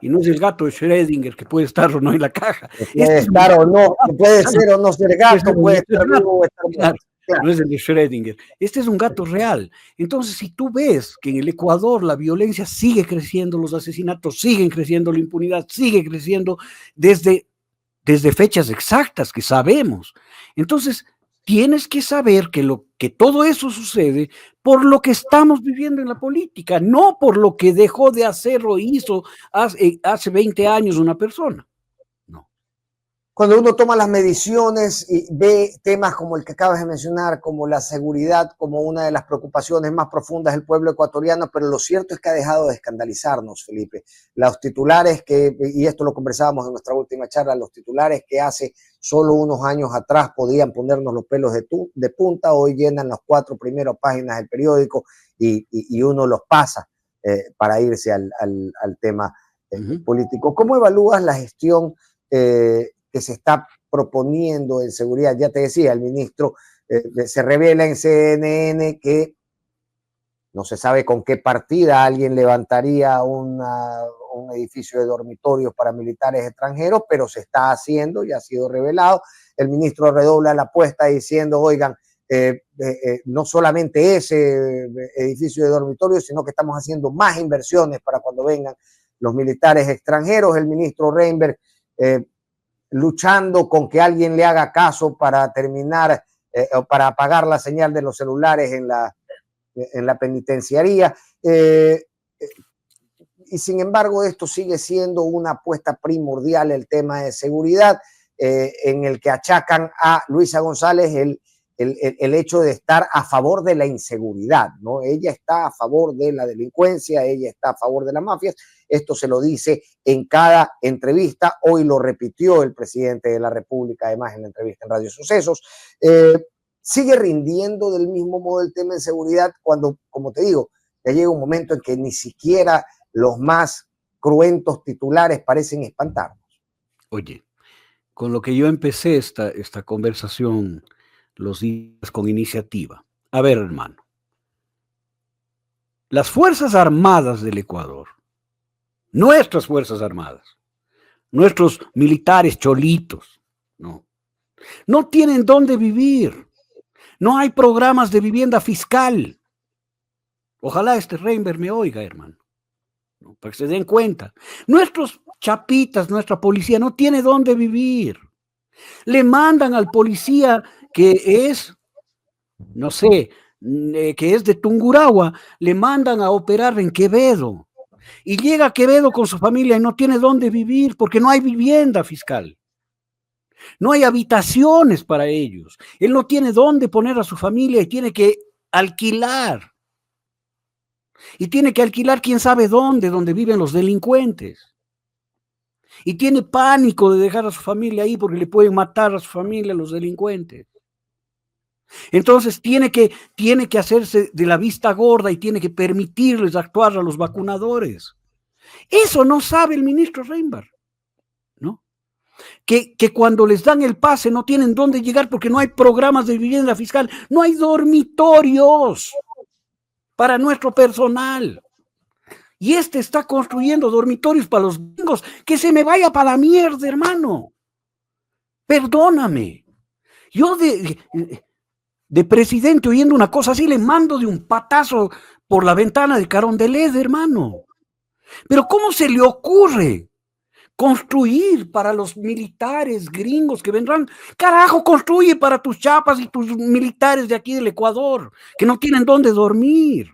Y no es el gato de Schrödinger que puede estar o no en la caja. Puede estar o no, puede ser o no ser gato, puede estar vivo o estar muerto. Claro. No es el de Schrödinger. Este es un gato real. Entonces, si tú ves que en el Ecuador la violencia sigue creciendo, los asesinatos siguen creciendo, la impunidad sigue creciendo desde fechas exactas que sabemos. Entonces, tienes que saber que todo eso sucede por lo que estamos viviendo en la política, no por lo que dejó de hacer o hizo hace 20 años una persona. No. Cuando uno toma las mediciones y ve temas como el que acabas de mencionar, como la seguridad, como una de las preocupaciones más profundas del pueblo ecuatoriano, pero lo cierto es que ha dejado de escandalizarnos, Felipe. Los titulares y esto lo conversábamos en nuestra última charla, los titulares que hace solo unos años atrás podían ponernos los pelos de punta, hoy llenan las 4 primeras páginas del periódico y uno los pasa para irse al tema político. ¿Cómo evalúas la gestión que se está proponiendo en seguridad? Ya te decía, el ministro se revela en CNN que no se sabe con qué partida alguien levantaría un edificio de dormitorios para militares extranjeros, pero se está haciendo y ha sido revelado. El ministro redobla la apuesta diciendo, oigan, no solamente ese edificio de dormitorios, sino que estamos haciendo más inversiones para cuando vengan los militares extranjeros. El ministro Reinberg luchando con que alguien le haga caso para terminar o para apagar la señal de los celulares en la penitenciaría. Y sin embargo, esto sigue siendo una apuesta primordial, el tema de seguridad, en el que achacan a Luisa González el hecho de estar a favor de la inseguridad, ¿no? Ella está a favor de la delincuencia, ella está a favor de las mafias. Esto se lo dice en cada entrevista. Hoy lo repitió el presidente de la República, además en la entrevista en Radio Sucesos. Sigue rindiendo del mismo modo el tema de seguridad cuando, como te digo, ya llega un momento en que ni siquiera los más cruentos titulares parecen espantarnos. Oye, con lo que yo empecé esta conversación los días con iniciativa. A ver, hermano. Las Fuerzas Armadas del Ecuador, nuestras Fuerzas Armadas, nuestros militares cholitos, no tienen dónde vivir. No hay programas de vivienda fiscal. Ojalá este Reinberg me oiga, hermano, para que se den cuenta. Nuestros chapitas, nuestra policía no tiene dónde vivir. Le mandan al policía que es, no sé, que es de Tungurahua, le mandan a operar en Quevedo. Y llega a Quevedo con su familia y no tiene dónde vivir porque no hay vivienda fiscal. No hay habitaciones para ellos. Él no tiene dónde poner a su familia y tiene que alquilar. Y tiene que alquilar quién sabe dónde, donde viven los delincuentes. Y tiene pánico de dejar a su familia ahí porque le pueden matar a su familia los delincuentes. Entonces tiene que hacerse de la vista gorda y tiene que permitirles actuar a los vacunadores. Eso no sabe el ministro Reinberg, ¿no? Que cuando les dan el pase no tienen dónde llegar porque no hay programas de vivienda fiscal, no hay dormitorios para nuestro personal. Y está construyendo dormitorios para los gringos. Que se me vaya para la mierda, hermano. Perdóname. Yo de presidente oyendo una cosa así le mando de un patazo por la ventana de Carondelet, hermano. Pero ¿cómo se le ocurre construir para los militares gringos que vendrán? Carajo, construye para tus chapas y tus militares de aquí del Ecuador, que no tienen dónde dormir.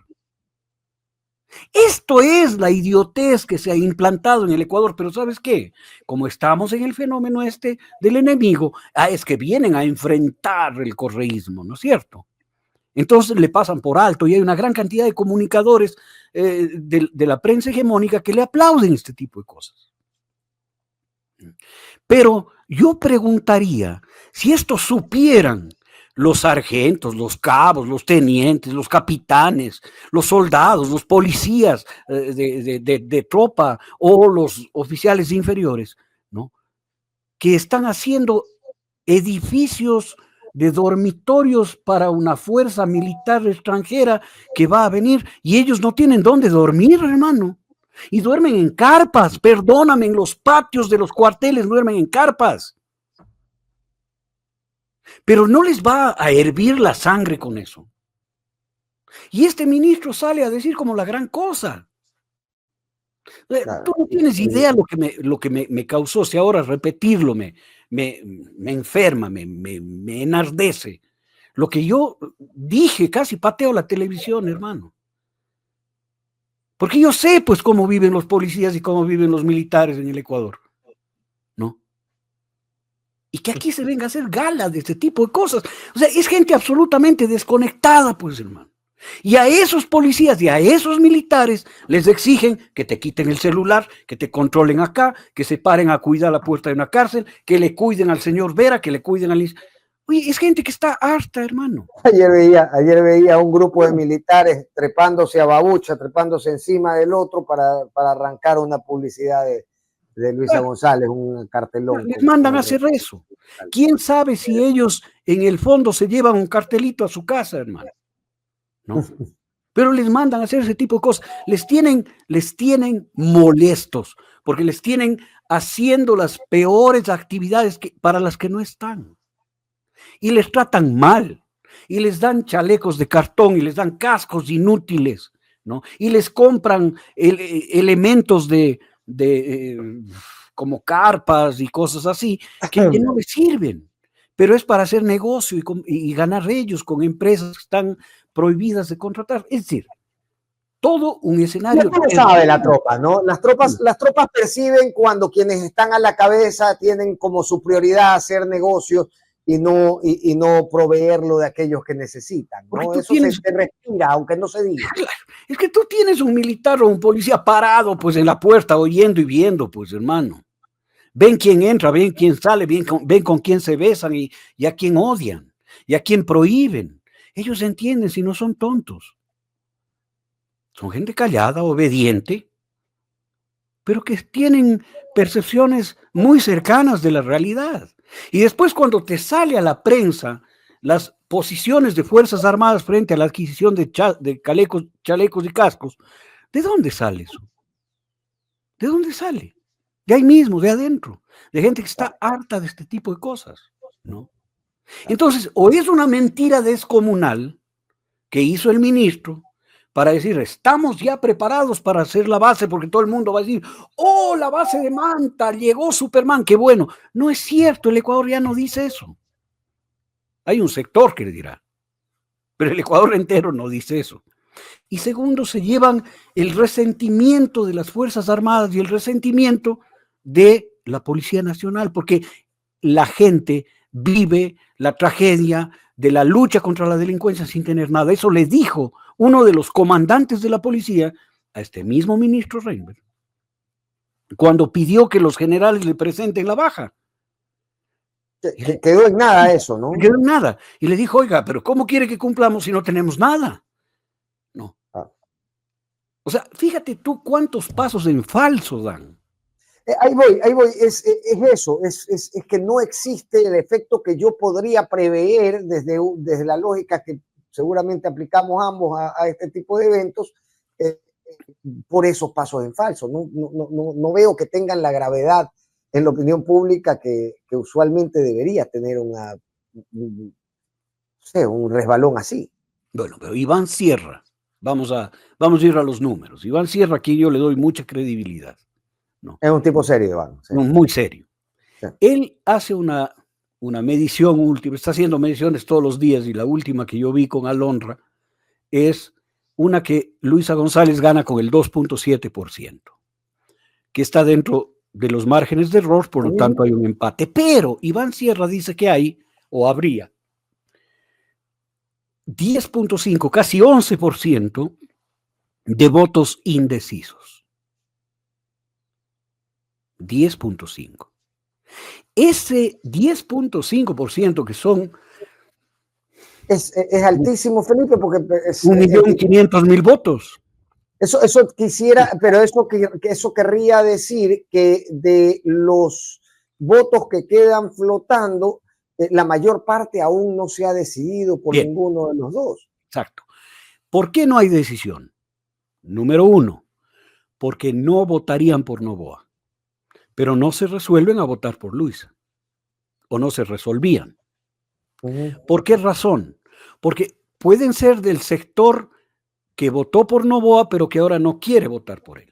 Esto es la idiotez que se ha implantado en el Ecuador, pero ¿sabes qué? Como estamos en el fenómeno del enemigo, es que vienen a enfrentar el correísmo, ¿no es cierto? Entonces le pasan por alto y hay una gran cantidad de comunicadores de la prensa hegemónica que le aplauden este tipo de cosas. Pero yo preguntaría, si estos supieran, los sargentos, los cabos, los tenientes, los capitanes, los soldados, los policías de tropa o los oficiales inferiores, ¿no? Que están haciendo edificios de dormitorios para una fuerza militar extranjera que va a venir y ellos no tienen dónde dormir, hermano. Y duermen en carpas, perdóname, en los patios de los cuarteles duermen en carpas. Pero no les va a hervir la sangre con eso. Y este ministro sale a decir como la gran cosa. Claro. Tú no tienes idea lo que me causó, si ahora repetirlo me enferma, me enardece. Lo que yo dije, casi pateo la televisión, hermano. Porque yo sé, pues, cómo viven los policías y cómo viven los militares en el Ecuador, ¿no? Y que aquí se venga a hacer gala de este tipo de cosas. O sea, es gente absolutamente desconectada, pues, hermano. Y a esos policías y a esos militares les exigen que te quiten el celular, que te controlen acá, que se paren a cuidar la puerta de una cárcel, que le cuiden al señor Vera, que le cuiden al... Oye, es gente que está harta, hermano. Ayer veía un grupo de militares trepándose a babucha, trepándose encima del otro para arrancar una publicidad de Luisa González, un cartelón. Les mandan a hacer eso. ¿Quién sabe si ellos en el fondo se llevan un cartelito a su casa, hermano? ¿No? Pero les mandan a hacer ese tipo de cosas. Les tienen molestos, porque les tienen haciendo las peores actividades para las que no están. Y les tratan mal. Y les dan chalecos de cartón y les dan cascos inútiles, ¿no? Y les compran elementos como carpas y cosas así que no les sirven. Pero es para hacer negocio y ganar ellos con empresas que están prohibidas de contratar. Es decir, todo un escenario. No sabe la tropa, ¿no? Las tropas perciben cuando quienes están a la cabeza tienen como su prioridad hacer negocios y no proveerlo de aquellos que necesitan, ¿no? Eso se respira, aunque no se diga. Claro, es que tú tienes un militar o un policía parado, pues, en la puerta, oyendo y viendo, pues, hermano. Ven quién entra, ven quién sale, ven con quién se besan y a quién odian, y a quién prohíben. Ellos entienden si no son tontos. Son gente callada, obediente, pero que tienen percepciones muy cercanas de la realidad. Y después cuando te sale a la prensa las posiciones de Fuerzas Armadas frente a la adquisición de chalecos y cascos, ¿de dónde sale eso? ¿De dónde sale? De ahí mismo, de adentro, de gente que está harta de este tipo de cosas, ¿no? Entonces, o es una mentira descomunal que hizo el ministro para decir, estamos ya preparados para hacer la base, porque todo el mundo va a decir, oh, la base de Manta, llegó Superman, qué bueno. No es cierto, el Ecuador ya no dice eso. Hay un sector que le dirá, pero el Ecuador entero no dice eso. Y segundo, se llevan el resentimiento de las Fuerzas Armadas y el resentimiento de la Policía Nacional, porque la gente vive la tragedia de la lucha contra la delincuencia sin tener nada. Eso le dijo uno de los comandantes de la policía a este mismo ministro Reinberg, cuando pidió que los generales le presenten la baja. Quedó en nada eso, ¿no? Quedó en nada. Y le dijo, oiga, pero ¿cómo quiere que cumplamos si no tenemos nada? No. O sea, fíjate tú cuántos pasos en falso dan. Ahí voy, es eso, es que no existe el efecto que yo podría prever desde la lógica que seguramente aplicamos ambos a este tipo de eventos, por esos pasos en falso. No veo que tengan la gravedad en la opinión pública que usualmente debería tener un resbalón así. Bueno, pero Iván Sierra, vamos a ir a los números. Iván Sierra, aquí yo le doy mucha credibilidad. No. Es un tipo serio, Iván. Sí. Muy serio. Sí. Él hace una medición última, está haciendo mediciones todos los días, y la última que yo vi con Alondra es una que Luisa González gana con el 2.7%, que está dentro de los márgenes de error, por lo tanto hay un empate. Pero Iván Sierra dice que hay, o habría, 10.5, casi 11% de votos indecisos. 10.5. Ese 10.5% que son... Es altísimo, Felipe, porque... es 1.500.000 votos. Eso quisiera, pero eso querría decir que de los votos que quedan flotando, la mayor parte aún no se ha decidido por ninguno de los dos. Exacto. ¿Por qué no hay decisión? Número uno, porque no votarían por Noboa, pero no se resuelven a votar por Luisa, o no se resolvían. ¿Por qué razón? Porque pueden ser del sector que votó por Noboa, pero que ahora no quiere votar por él.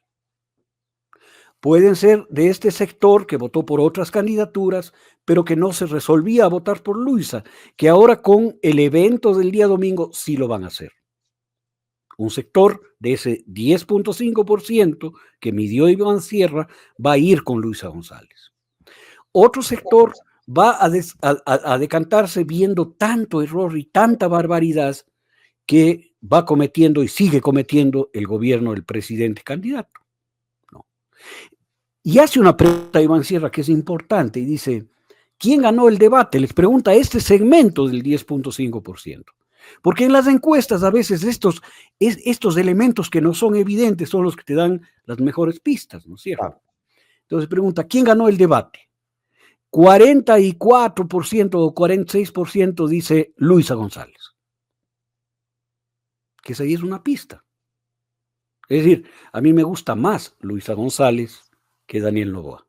Pueden ser de este sector que votó por otras candidaturas, pero que no se resolvía a votar por Luisa, que ahora con el evento del día domingo sí lo van a hacer. Un sector de ese 10.5% que midió Iván Sierra va a ir con Luisa González. Otro sector va a decantarse viendo tanto error y tanta barbaridad que va cometiendo y sigue cometiendo el gobierno del presidente candidato, ¿no? Y hace una pregunta Iván Sierra que es importante y dice, ¿quién ganó el debate? Les pregunta a este segmento del 10.5%. Porque en las encuestas a veces estos elementos que no son evidentes son los que te dan las mejores pistas, ¿no es cierto? Claro. Entonces pregunta, ¿quién ganó el debate? 44% o 46% dice Luisa González. Que esa ahí es una pista. Es decir, a mí me gusta más Luisa González que Daniel Noboa.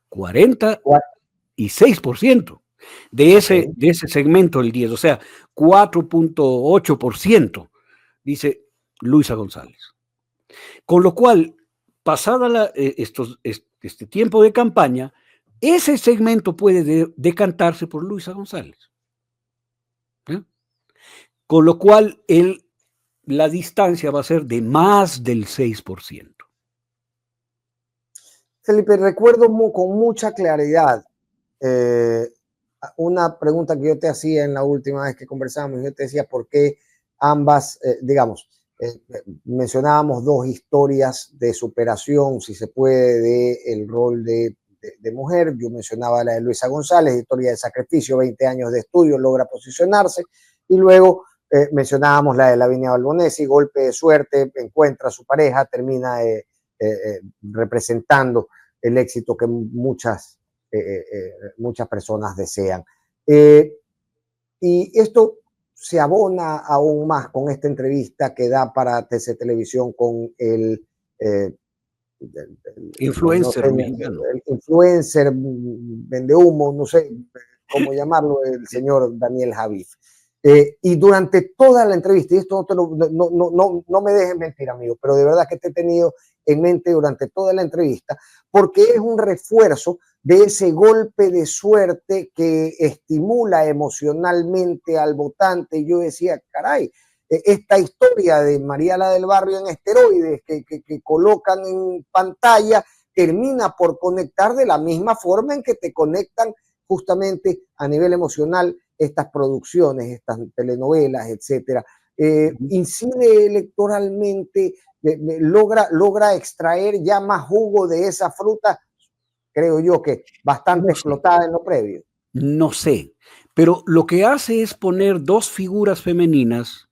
46% de ese segmento del 10, o sea, 4.8% dice Luisa González. Con lo cual, pasada este tiempo de campaña, ese segmento puede decantarse por Luisa González. ¿Eh? Con lo cual, la distancia va a ser de más del 6%. Felipe, recuerdo con mucha claridad una pregunta que yo te hacía en la última vez que conversábamos. Yo te decía por qué ambas, mencionábamos dos historias de superación, si se puede, del rol de mujer. Yo mencionaba la de Luisa González, historia de sacrificio, 20 años de estudio, logra posicionarse, y luego mencionábamos la de Lavinia Balbonesi, golpe de suerte, encuentra a su pareja, termina representando el éxito que muchas personas desean. Y esto se abona aún más con esta entrevista que da para TC Televisión con el influencer, el influencer vendehumo, no sé cómo llamarlo, el señor Daniel Javif. Y durante toda la entrevista, y esto no me dejen mentir, amigo, pero de verdad que te he tenido en mente durante toda la entrevista, porque es un refuerzo de ese golpe de suerte que estimula emocionalmente al votante. Yo decía, caray, esta historia de Mariala del Barrio en esteroides que colocan en pantalla termina por conectar de la misma forma en que te conectan justamente a nivel emocional estas producciones, estas telenovelas, etcétera. Incide electoralmente, logra extraer ya más jugo de esa fruta, creo yo que bastante explotada en lo previo. No sé, pero lo que hace es poner dos figuras femeninas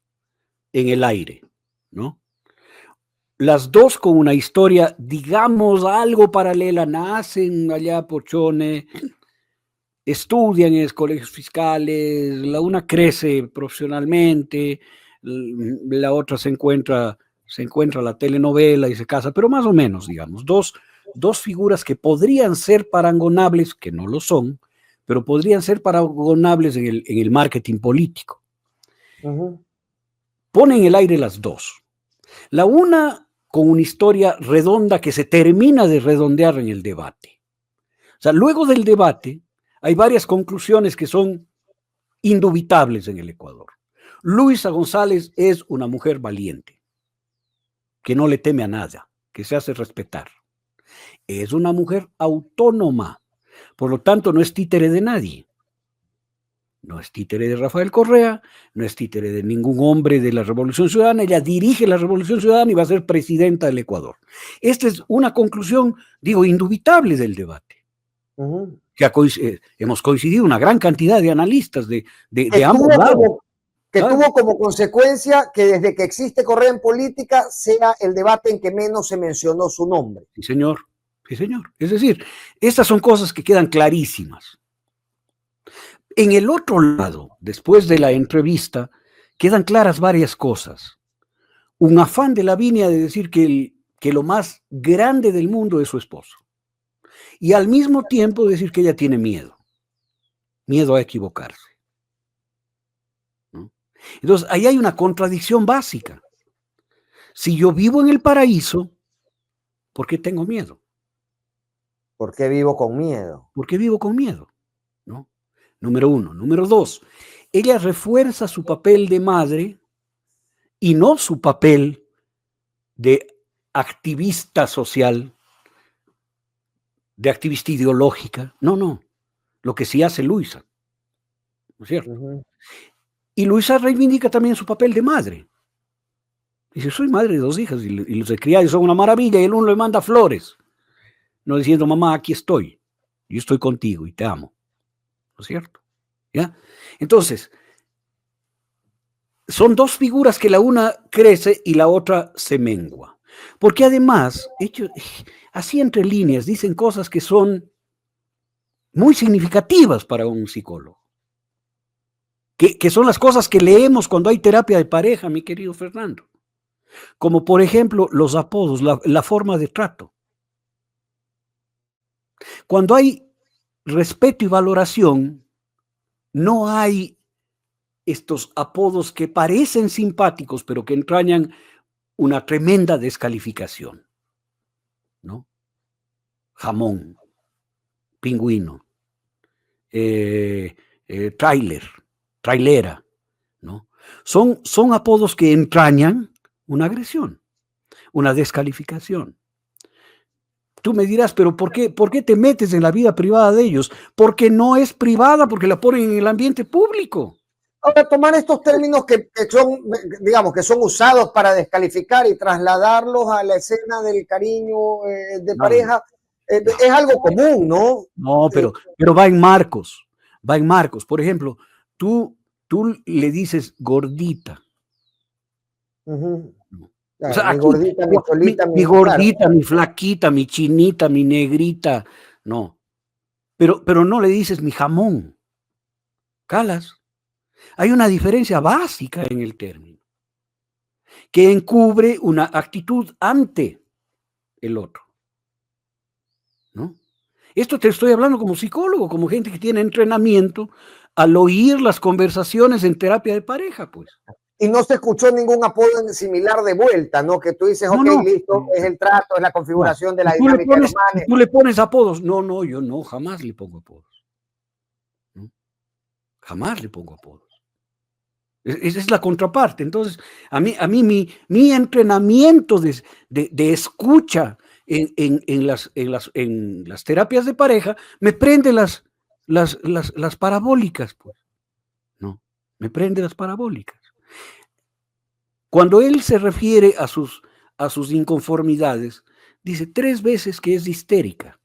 en el aire, ¿no? Las dos con una historia, digamos, algo paralela, nacen allá por Chone, estudian en colegios fiscales, la una crece profesionalmente, la otra se encuentra la telenovela y se casa, pero más o menos, digamos, dos figuras que podrían ser parangonables, que no lo son, pero podrían ser parangonables en el marketing político. Pone en el aire las dos. La una con una historia redonda que se termina de redondear en el debate. O sea, luego del debate hay varias conclusiones que son indubitables en el Ecuador. Luisa González es una mujer valiente, que no le teme a nada, que se hace respetar. Es una mujer autónoma, por lo tanto no es títere de nadie. No es títere de Rafael Correa, no es títere de ningún hombre de la Revolución Ciudadana. Ella dirige la Revolución Ciudadana y va a ser presidenta del Ecuador. Esta es una conclusión, digo, indubitable del debate. Que hemos coincidido una gran cantidad de analistas de ambos lados. Tuvo como consecuencia que desde que existe Correa en política sea el debate en que menos se mencionó su nombre. Sí, señor. Sí, señor. Es decir, estas son cosas que quedan clarísimas. En el otro lado, después de la entrevista, quedan claras varias cosas. Un afán de Lavinia de decir que lo más grande del mundo es su esposo. Y al mismo tiempo decir que ella tiene miedo a equivocarse, ¿no? Entonces, ahí hay una contradicción básica. Si yo vivo en el paraíso, ¿por qué tengo miedo? ¿Por qué vivo con miedo? ¿Por qué vivo con miedo? ¿No? Número uno. Número dos, ella refuerza su papel de madre y no su papel de activista social, de activista ideológica. No. lo que sí hace Luisa, ¿no es cierto? Y Luisa reivindica también su papel de madre. Dice, soy madre de 2 hijas y los he criado y son una maravilla, y el uno le manda flores, no diciendo, mamá, aquí estoy, yo estoy contigo y te amo, ¿no es cierto? ¿Ya? Entonces, son 2 figuras que la una crece y la otra se mengua. Porque además, así entre líneas, dicen cosas que son muy significativas para un psicólogo. Que son las cosas que leemos cuando hay terapia de pareja, mi querido Fernando. Como por ejemplo los apodos, la forma de trato. Cuando hay respeto y valoración, no hay estos apodos que parecen simpáticos, pero que entrañan una tremenda descalificación, ¿no? Jamón, pingüino, trailera, ¿no? Son apodos que entrañan una agresión, una descalificación. Tú me dirás, pero ¿por qué te metes en la vida privada de ellos? Porque no es privada, porque la ponen en el ambiente público. Ahora, tomar estos términos que son, digamos, que son usados para descalificar y trasladarlos a la escena del cariño de pareja, es algo común, ¿no? No, pero va en marcos, Por ejemplo, tú le dices gordita. O sea, mi gordita, mi cholita, mi gordita, mi flaquita, mi chinita, mi negrita, no. Pero no le dices mi jamón. Calas. Hay una diferencia básica en el término, que encubre una actitud ante el otro, ¿no? Esto te estoy hablando como psicólogo, como gente que tiene entrenamiento al oír las conversaciones en terapia de pareja, pues. Y no se escuchó ningún apodo similar de vuelta, ¿no? Que tú dices, ok, listo, es el trato, es la configuración de la dinámica hermana. Tú le pones apodos. No, yo no, jamás le pongo apodos. ¿No? Jamás le pongo apodos. Esa es la contraparte. Entonces, a mí mi entrenamiento de escucha en las terapias de pareja me prende las parabólicas, pues. No, me prende las parabólicas. Cuando él se refiere a sus inconformidades, dice 3 veces que es histérica.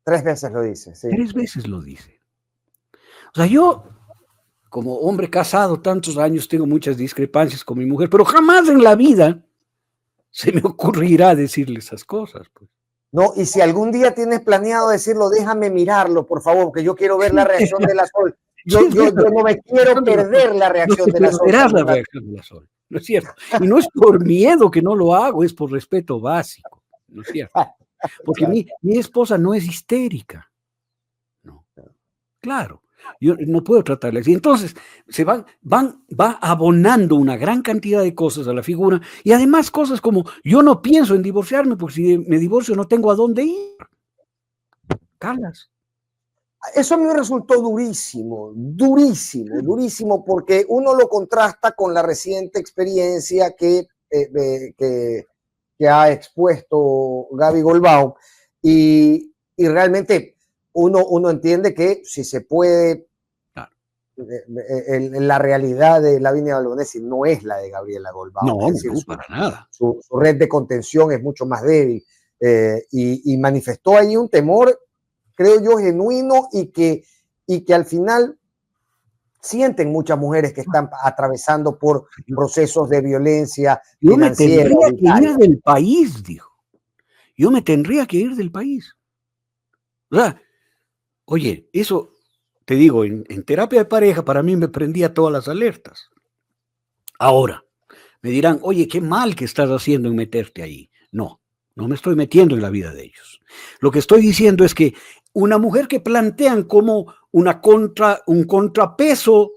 3 veces lo dice, sí. 3 veces lo dice. O sea, yo, como hombre casado tantos años, tengo muchas discrepancias con mi mujer, pero jamás en la vida se me ocurrirá decirle esas cosas, pues. No, y si algún día tienes planeado decirlo, déjame mirarlo, por favor, porque yo quiero ver la reacción de la Sol. Yo no me quiero perder la reacción de la Sol. La reacción de la Sol, ¿no es cierto? Y no es por miedo que no lo hago, es por respeto básico, ¿no es cierto? Porque claro, mi esposa no es histérica. No. Claro, yo no puedo tratarla así. Entonces, va abonando una gran cantidad de cosas a la figura, y además cosas como, yo no pienso en divorciarme, porque si me divorcio no tengo a dónde ir. Calas. Eso a mí me resultó durísimo, porque uno lo contrasta con la reciente experiencia que ha expuesto Gaby Golbao, y realmente uno entiende que si se puede, la realidad de Lavinia Bolognesi no es la de Gabriela Golbao. No, es decir, no, para nada. Su red de contención es mucho más débil, y manifestó ahí un temor, creo yo, genuino, y que al final sienten muchas mujeres que están atravesando por procesos de violencia financiera. Yo me tendría que ir del país, dijo. Yo me tendría que ir del país. O sea, oye, eso, te digo, en terapia de pareja para mí me prendía todas las alertas. Ahora, me dirán, oye, qué mal que estás haciendo en meterte ahí. No me estoy metiendo en la vida de ellos. Lo que estoy diciendo es que una mujer que plantean como un contrapeso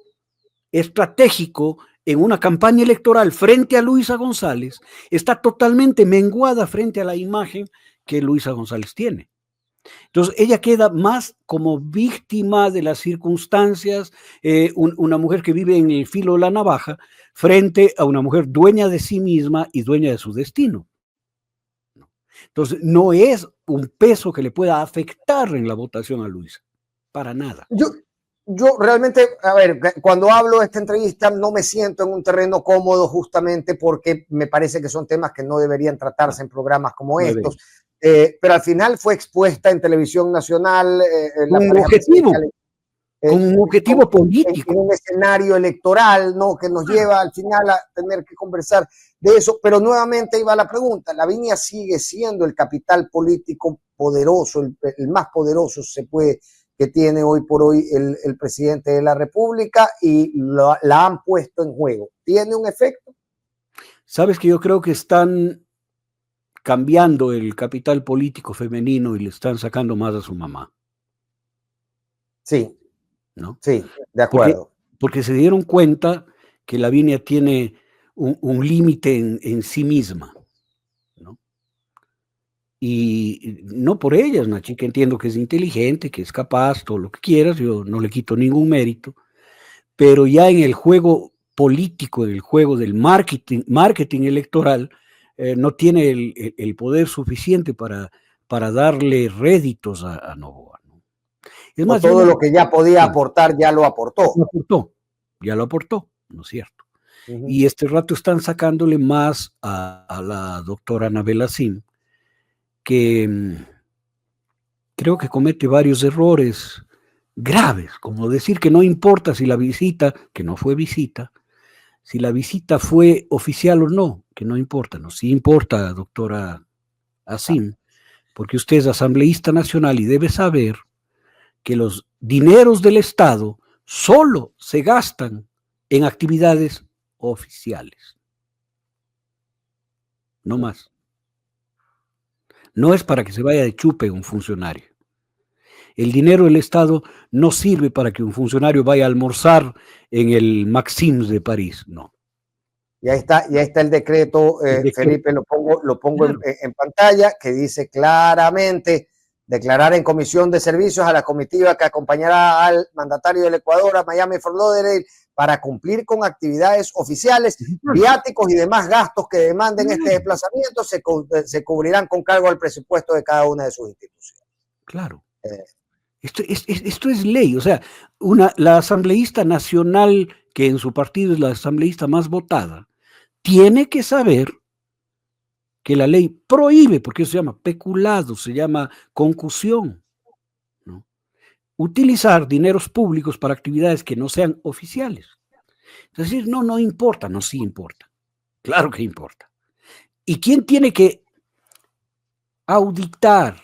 estratégico en una campaña electoral frente a Luisa González está totalmente menguada frente a la imagen que Luisa González tiene. Entonces ella queda más como víctima de las circunstancias, una mujer que vive en el filo de la navaja frente a una mujer dueña de sí misma y dueña de su destino. Entonces no es un peso que le pueda afectar en la votación a Luisa. Para nada. Yo realmente, a ver, cuando hablo de esta entrevista no me siento en un terreno cómodo justamente porque me parece que son temas que no deberían tratarse en programas como estos, pero al final fue expuesta en televisión nacional. Con un objetivo político. En un escenario electoral, ¿no? Que nos lleva al final a tener que conversar de eso, pero nuevamente iba la pregunta, Lavinia sigue siendo el capital político poderoso, el más poderoso se puede que tiene hoy por hoy el presidente de la República y la han puesto en juego. ¿Tiene un efecto? Sabes que yo creo que están cambiando el capital político femenino y le están sacando más a su mamá. Sí, ¿no? Sí, de acuerdo. Porque se dieron cuenta que Lavinia tiene un límite en sí misma, ¿no? Y no por ella, es una chica, entiendo que es inteligente, que es capaz, todo lo que quieras, yo no le quito ningún mérito, pero ya en el juego político, en el juego del marketing electoral, no tiene el poder suficiente para darle réditos a Noboa. Es más, todo lo que ya podía aportar, ya lo aportó. Ya lo aportó, ¿no es cierto? Y este rato están sacándole más a la doctora Anabel Hasim, que creo que comete varios errores graves, como decir que no importa si la visita, que no fue visita, si la visita fue oficial o no, que no importa, no, sí importa, doctora Hasim, porque usted es asambleísta nacional y debe saber que los dineros del Estado solo se gastan en actividades oficiales. No más. No es para que se vaya de chupe un funcionario. El dinero del Estado no sirve para que un funcionario vaya a almorzar en el Maxims de París, no. Ya está el decreto, Felipe, lo pongo claro. en pantalla, que dice claramente: declarar en comisión de servicios a la comitiva que acompañará al mandatario del Ecuador a Miami, Fort Lauderdale, para cumplir con actividades oficiales, viáticos y demás gastos que demanden este desplazamiento se cubrirán con cargo al presupuesto de cada una de sus instituciones. Claro. Esto es ley, o sea, la asambleísta nacional, que en su partido es la asambleísta más votada, tiene que saber que la ley prohíbe, porque eso se llama peculado, se llama concusión, ¿no? Utilizar dineros públicos para actividades que no sean oficiales. Es decir, no importa, no, sí importa. Claro que importa. ¿Y quién tiene que auditar,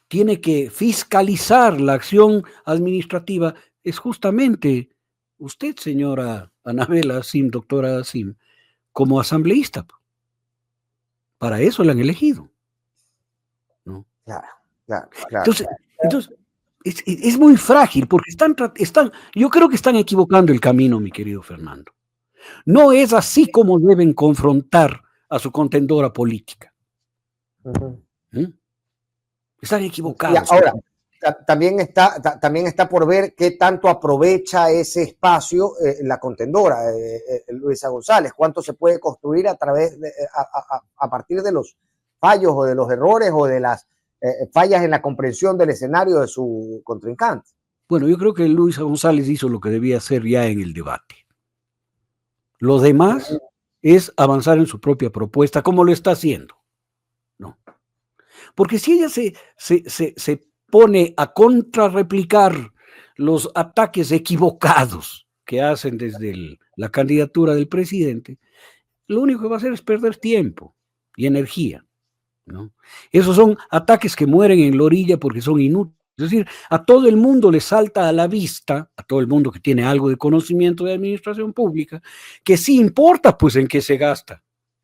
tiene que fiscalizar la acción administrativa? Es justamente usted, señora Anabel Hasim, doctora Hasim, como asambleísta. Para eso la han elegido, ¿no? Claro. Entonces es muy frágil porque yo creo que están equivocando el camino, mi querido Fernando. No es así como deben confrontar a su contendora política. Están equivocados. Y ahora, también está por ver qué tanto aprovecha ese espacio la contendora, Luisa González, cuánto se puede construir a partir de los fallos o de los errores o de las fallas en la comprensión del escenario de su contrincante. Bueno, yo creo que Luisa González hizo lo que debía hacer ya en el debate. Lo demás es avanzar en su propia propuesta, como lo está haciendo, ¿no? Porque si ella se pone a contrarreplicar los ataques equivocados que hacen desde la candidatura del presidente, lo único que va a hacer es perder tiempo y energía, ¿no? Esos son ataques que mueren en la orilla porque son inútiles. Es decir, a todo el mundo le salta a la vista, a todo el mundo que tiene algo de conocimiento de administración pública, que sí importa pues en qué se gasta.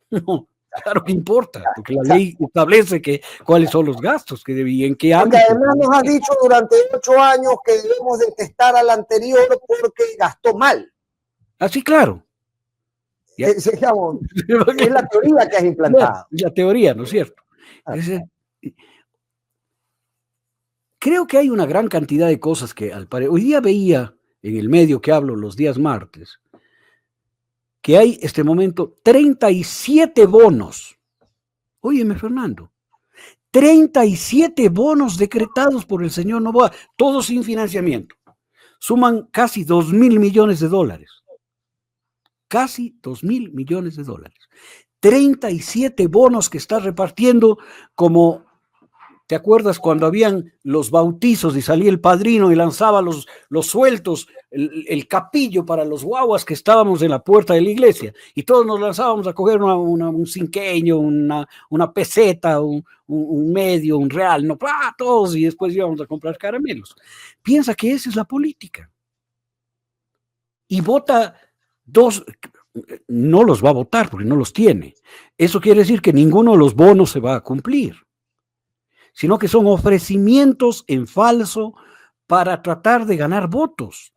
No, claro que importa, porque la ley establece cuáles son los gastos que debían, qué ámbito. Porque además nos ha dicho durante 8 años que debemos detestar al anterior porque gastó mal. Así, claro. Es la teoría que has implantado. La teoría, ¿no es cierto? Creo que hay una gran cantidad de cosas que hoy día veía en el medio que hablo los días martes, que hay este momento 37 bonos. Óyeme, Fernando, 37 bonos decretados por el señor Noboa, todos sin financiamiento. Suman casi 2.000 millones de dólares. Casi 2.000 millones de dólares. 37 bonos que está repartiendo como, ¿te acuerdas cuando habían los bautizos y salía el padrino y lanzaba los sueltos, el capillo para los guaguas que estábamos en la puerta de la iglesia? Y todos nos lanzábamos a coger un cinqueño, una peseta, un medio, un real, no, todos, y después íbamos a comprar caramelos. Piensa que esa es la política. Y vota dos, no los va a votar porque no los tiene. Eso quiere decir que ninguno de los bonos se va a cumplir, sino que son ofrecimientos en falso para tratar de ganar votos.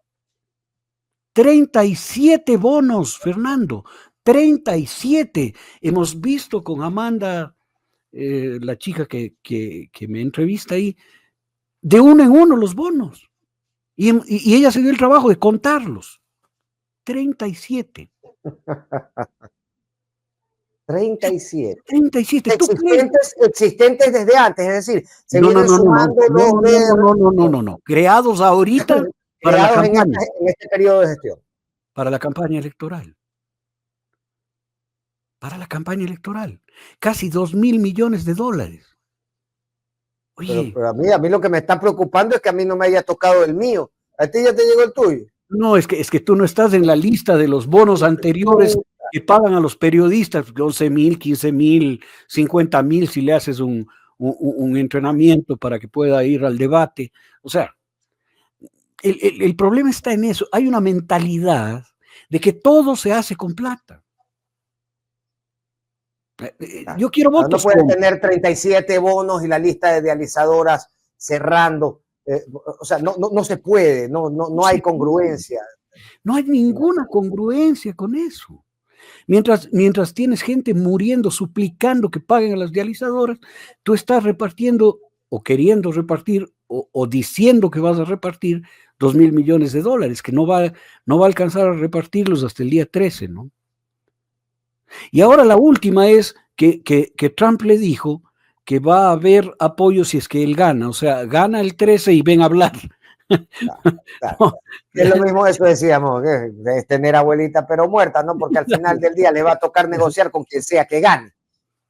37 bonos, Fernando, 37. Hemos visto con Amanda, la chica que me entrevista ahí, de uno en uno los bonos. Y ella se dio el trabajo de contarlos. 37. 37. 37. Existentes desde antes, es decir, se vienen sumando no. Creados ahorita para la campaña. En este periodo de gestión. Para la campaña electoral. Para la campaña electoral. Casi 2.000 millones de dólares. Oye. Pero a mí lo que me está preocupando es que a mí no me haya tocado el mío. ¿A ti ya te llegó el tuyo? No, es que tú no estás en la lista de los bonos anteriores que pagan a los periodistas, 11,000, 15,000, 50,000 si le haces un entrenamiento para que pueda ir al debate. O sea, el problema está en eso. Hay una mentalidad de que todo se hace con plata. Yo quiero votos. No puedes tener 37 bonos y la lista de dializadoras cerrando. O sea, no se puede, no hay congruencia. No hay ninguna congruencia con eso. Mientras tienes gente muriendo, suplicando que paguen a las dializadoras, tú estás repartiendo o queriendo repartir o diciendo que vas a repartir 2.000 millones de dólares, que no va a alcanzar a repartirlos hasta el día 13, ¿no? Y ahora la última es que Trump le dijo que va a haber apoyo si es que él gana, o sea, gana el 13 y ven a hablar. Claro. Es lo mismo eso decíamos, es tener abuelita pero muerta, ¿no? Porque al final del día le va a tocar negociar con quien sea que gane.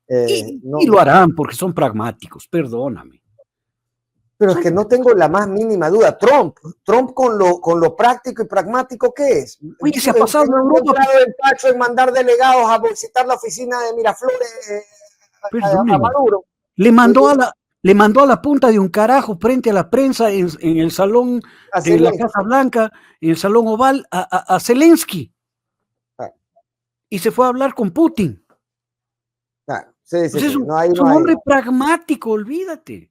Y lo harán porque son pragmáticos, perdóname. Pero es que no tengo la más mínima duda. Trump con lo práctico y pragmático que es. Oye, se ha pasado en Europa. El Pacho en mandar delegados a visitar la oficina de Miraflores a Maduro. Le mandó a la punta de un carajo frente a la prensa en el salón de la Casa Blanca, en el salón oval, a Zelensky. Y se fue a hablar con Putin. Es un hombre pragmático, olvídate.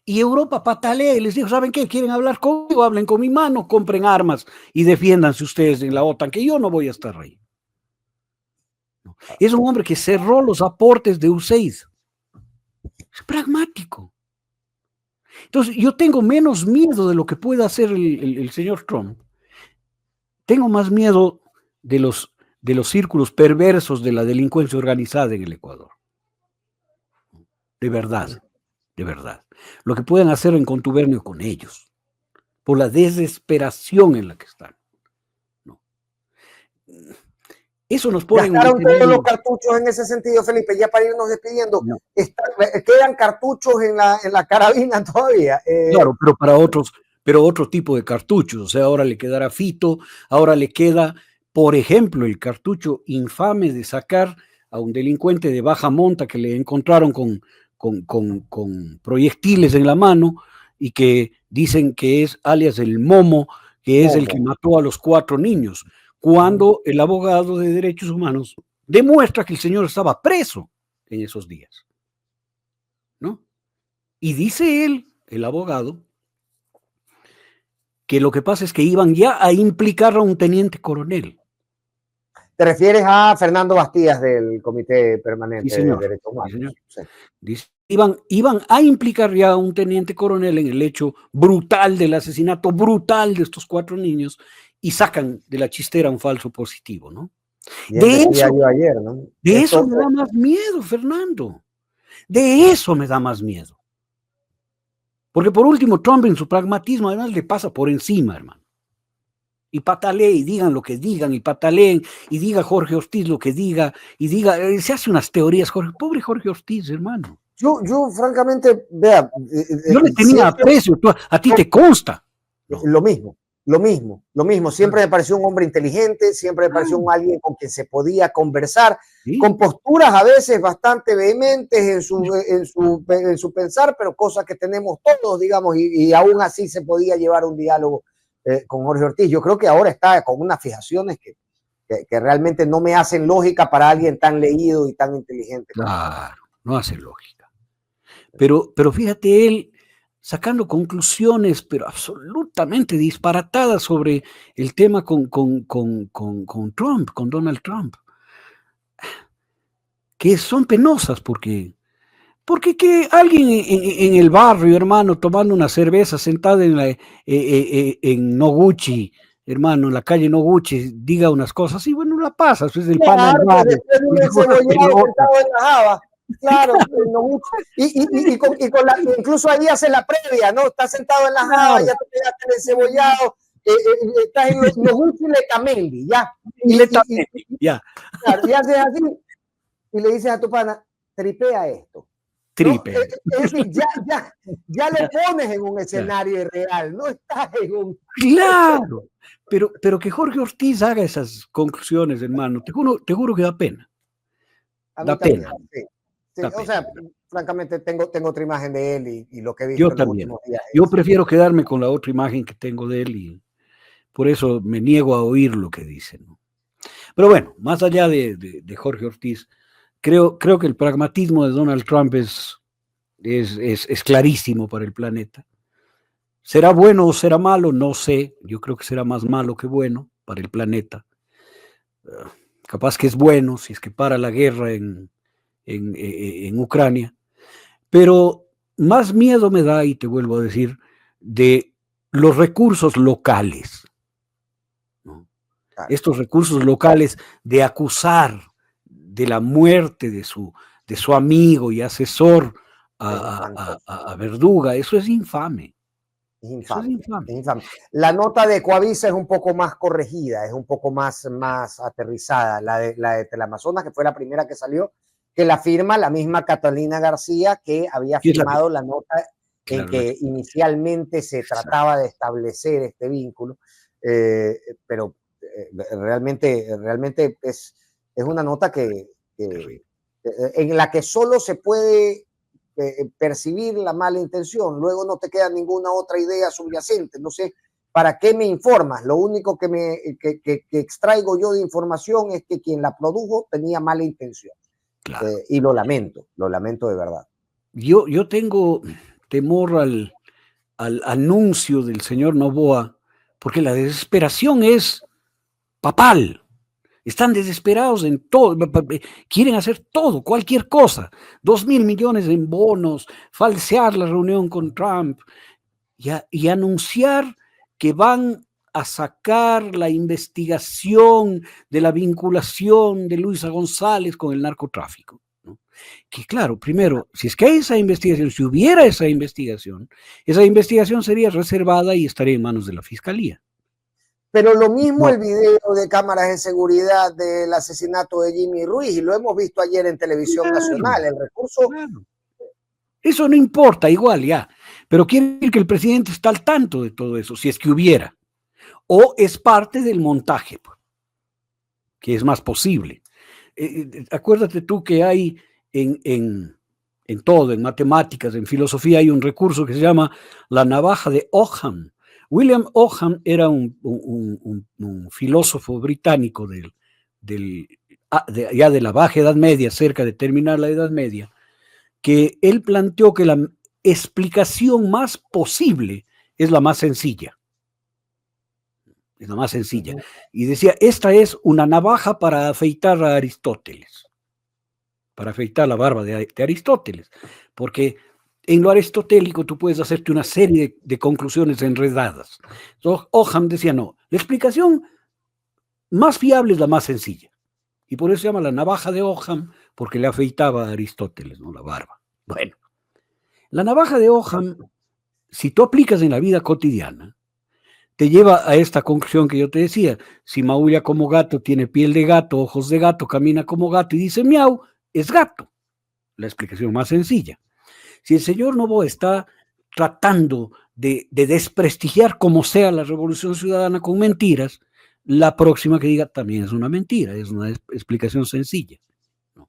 Y Europa patalea y les dijo, ¿saben qué? ¿Quieren hablar conmigo? Hablen con mi mano, compren armas y defiéndanse ustedes en la OTAN, que yo no voy a estar ahí. Es un hombre que cerró los aportes de USAID. Es pragmático. Entonces, yo tengo menos miedo de lo que pueda hacer el señor Trump. Tengo más miedo de los círculos perversos de la delincuencia organizada en el Ecuador. De verdad. Lo que pueden hacer en contubernio con ellos, por la desesperación en la que están. ¿No? Eso nos pone... ¿Gastaron todos los cartuchos en ese sentido, Felipe? Ya para irnos despidiendo. No. ¿Quedan cartuchos en la carabina todavía? Claro, pero otro tipo de cartuchos. O sea, ahora le quedará Fito, ahora le queda, por ejemplo, el cartucho infame de sacar a un delincuente de baja monta que le encontraron con proyectiles en la mano y que dicen que es alias el Momo, que es el que mató a los 4 niños, cuando el abogado de derechos humanos demuestra que el señor estaba preso en esos días, ¿no? Y dice él, el abogado, que lo que pasa es que iban ya a implicar a un teniente coronel. ¿Te refieres a Fernando Bastías del Comité Permanente de Derechos Humanos? Sí. Dice, iban a implicar ya a un teniente coronel en el hecho brutal del asesinato brutal de estos 4 niños y sacan de la chistera un falso positivo, ¿no? De eso me da más miedo, Fernando. De eso me da más miedo. Porque por último, Trump en su pragmatismo además le pasa por encima, hermano. Y patalee y digan lo que digan, y pataleen, y diga Jorge Ortiz lo que diga, y diga, se hace unas teorías, Jorge, pobre Jorge Ortiz, hermano. Yo francamente, vea. Yo le tenía aprecio, a ti te consta. No. Lo mismo. Siempre me pareció un hombre inteligente, siempre me pareció alguien con quien se podía conversar, ¿sí? Con posturas a veces bastante vehementes en su pensar, pero cosas que tenemos todos, digamos, y aún así se podía llevar un diálogo con Jorge Ortiz. Yo creo que ahora está con unas fijaciones que realmente no me hacen lógica para alguien tan leído y tan inteligente. Claro, no hace lógica. Pero fíjate, él sacando conclusiones, pero absolutamente disparatadas sobre el tema con Trump, con Donald Trump, que son penosas porque que alguien en el barrio, hermano, tomando una cerveza, sentada en Noguchi, hermano, en la calle Noguchi, diga unas cosas y bueno, la pasas, es el pan al barrio. Claro, incluso ahí hace la previa, ¿no? Estás sentado en la java, ya te pegaste en el cebollado, estás en los Noguchi Letamendi, ya. Ya. Claro, y haces así, y le dices a tu pana, tripea esto. Tripe. ¿No? Es decir, ya lo pones en un escenario real, no estás en un... Claro, pero que Jorge Ortiz haga esas conclusiones, hermano, te juro que da pena. Da pena. Sí. Sí, o sea, francamente tengo otra imagen de él y lo que he visto yo en también. Los últimos días. Yo prefiero quedarme con la otra imagen que tengo de él y por eso me niego a oír lo que dicen, ¿no? Pero bueno, más allá de Jorge Ortiz, creo que el pragmatismo de Donald Trump es clarísimo para el planeta. ¿Será bueno o será malo? No sé. Yo creo que será más malo que bueno para el planeta. Capaz que es bueno si es que para la guerra en Ucrania. Pero más miedo me da, y te vuelvo a decir, de los recursos locales, ¿no? Claro. Estos recursos locales de acusar de la muerte de su amigo y asesor a Verduga, eso es infame. Infame. La nota de Coavisa es un poco más corregida, es un poco más aterrizada. La de Teleamazonas, que fue la primera que salió, que la firma la misma Catalina García, que había firmado la nota en que inicialmente se trataba de establecer este vínculo, pero realmente es una nota en la que solo se puede percibir la mala intención, luego no te queda ninguna otra idea subyacente. No sé para qué me informas, lo único que extraigo yo de información es que quien la produjo tenía mala intención. Claro. Y lo lamento de verdad. Yo tengo temor al anuncio del señor Noboa, porque la desesperación es papal. Están desesperados en todo, quieren hacer todo, cualquier cosa, 2.000 millones en bonos, falsear la reunión con Trump y anunciar que van a sacar la investigación de la vinculación de Luisa González con el narcotráfico, ¿no? Que claro, primero, si es que hay esa investigación, si hubiera esa investigación sería reservada y estaría en manos de la Fiscalía. Pero lo mismo el video de cámaras de seguridad del asesinato de Jimmy Ruiz, y lo hemos visto ayer en Televisión Nacional, el recurso... Claro. Eso no importa, igual ya, pero quiere decir que el presidente está al tanto de todo eso, si es que hubiera, o es parte del montaje, que es más posible. Acuérdate tú que hay en todo, en matemáticas, en filosofía, hay un recurso que se llama la navaja de Occam. William Occam era un filósofo británico ya de la Baja Edad Media, cerca de terminar la Edad Media, que él planteó que la explicación más posible es la más sencilla. Es la más sencilla. Y decía, esta es una navaja para afeitar a Aristóteles, para afeitar la barba de Aristóteles, porque en lo aristotélico tú puedes hacerte una serie de conclusiones enredadas. Entonces, Occam decía, no, la explicación más fiable es la más sencilla. Y por eso se llama la navaja de Occam, porque le afeitaba a Aristóteles, ¿no? La barba. Bueno, la navaja de Occam, si tú aplicas en la vida cotidiana, te lleva a esta conclusión que yo te decía. Si maulla como gato, tiene piel de gato, ojos de gato, camina como gato y dice miau, es gato. La explicación más sencilla. Si el señor Noboa está tratando de desprestigiar como sea la Revolución Ciudadana con mentiras, la próxima que diga también es una mentira, es una explicación sencilla. ¿No?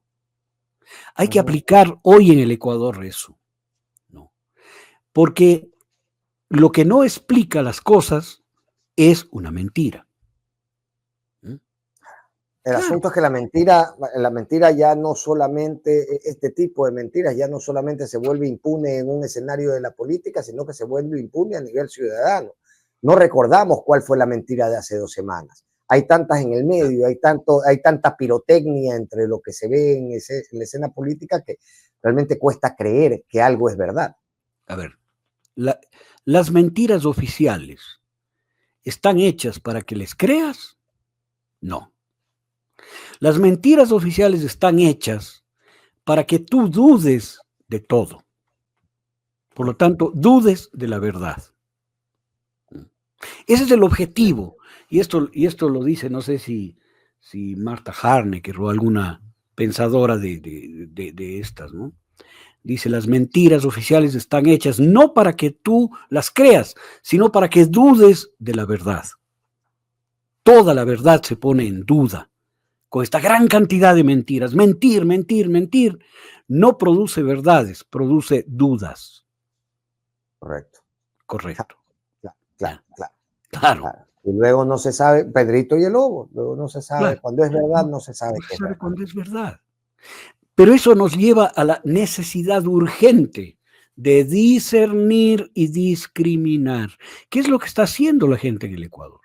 Hay que aplicar hoy en el Ecuador eso, ¿no? Porque lo que no explica las cosas es una mentira. El asunto es que la mentira ya no solamente, este tipo de mentiras ya no solamente se vuelve impune en un escenario de la política, sino que se vuelve impune a nivel ciudadano. No recordamos cuál fue la mentira de hace 2 semanas. Hay tantas en el medio, hay tanta pirotecnia entre lo que se ve en la escena política que realmente cuesta creer que algo es verdad. A ver, las mentiras oficiales están hechas para que les creas. No. Las mentiras oficiales están hechas para que tú dudes de todo. Por lo tanto, dudes de la verdad. Ese es el objetivo. Y esto lo dice, no sé si Martha Harnecker o alguna pensadora de estas, ¿no? Dice, las mentiras oficiales están hechas no para que tú las creas, sino para que dudes de la verdad. Toda la verdad se pone en duda con esta gran cantidad de mentiras. Mentir no produce verdades, produce dudas. Correcto. Claro. Y luego no se sabe, Pedrito y el Lobo, luego no se sabe, cuando es verdad no se sabe qué es verdad. Cuándo es verdad. Pero eso nos lleva a la necesidad urgente de discernir y discriminar. ¿Qué es lo que está haciendo la gente en el Ecuador?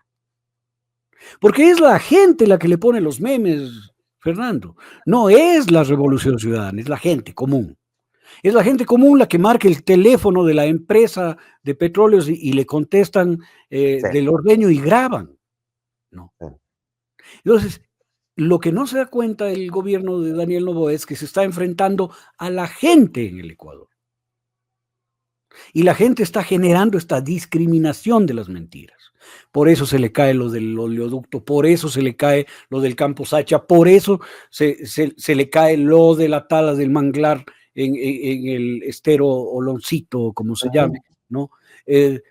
Porque es la gente la que le pone los memes, Fernando. No es la Revolución Ciudadana, es la gente común. Es la gente común la que marca el teléfono de la empresa de petróleos y le contestan del ordeño y graban. ¿No? Entonces, lo que no se da cuenta el gobierno de Daniel Noboa es que se está enfrentando a la gente en el Ecuador. Y la gente está generando esta discriminación de las mentiras. Por eso se le cae lo del oleoducto, por eso se le cae lo del Campo Sacha, por eso se le cae lo de la tala del manglar en el estero Oloncito, como se llame, ¿no?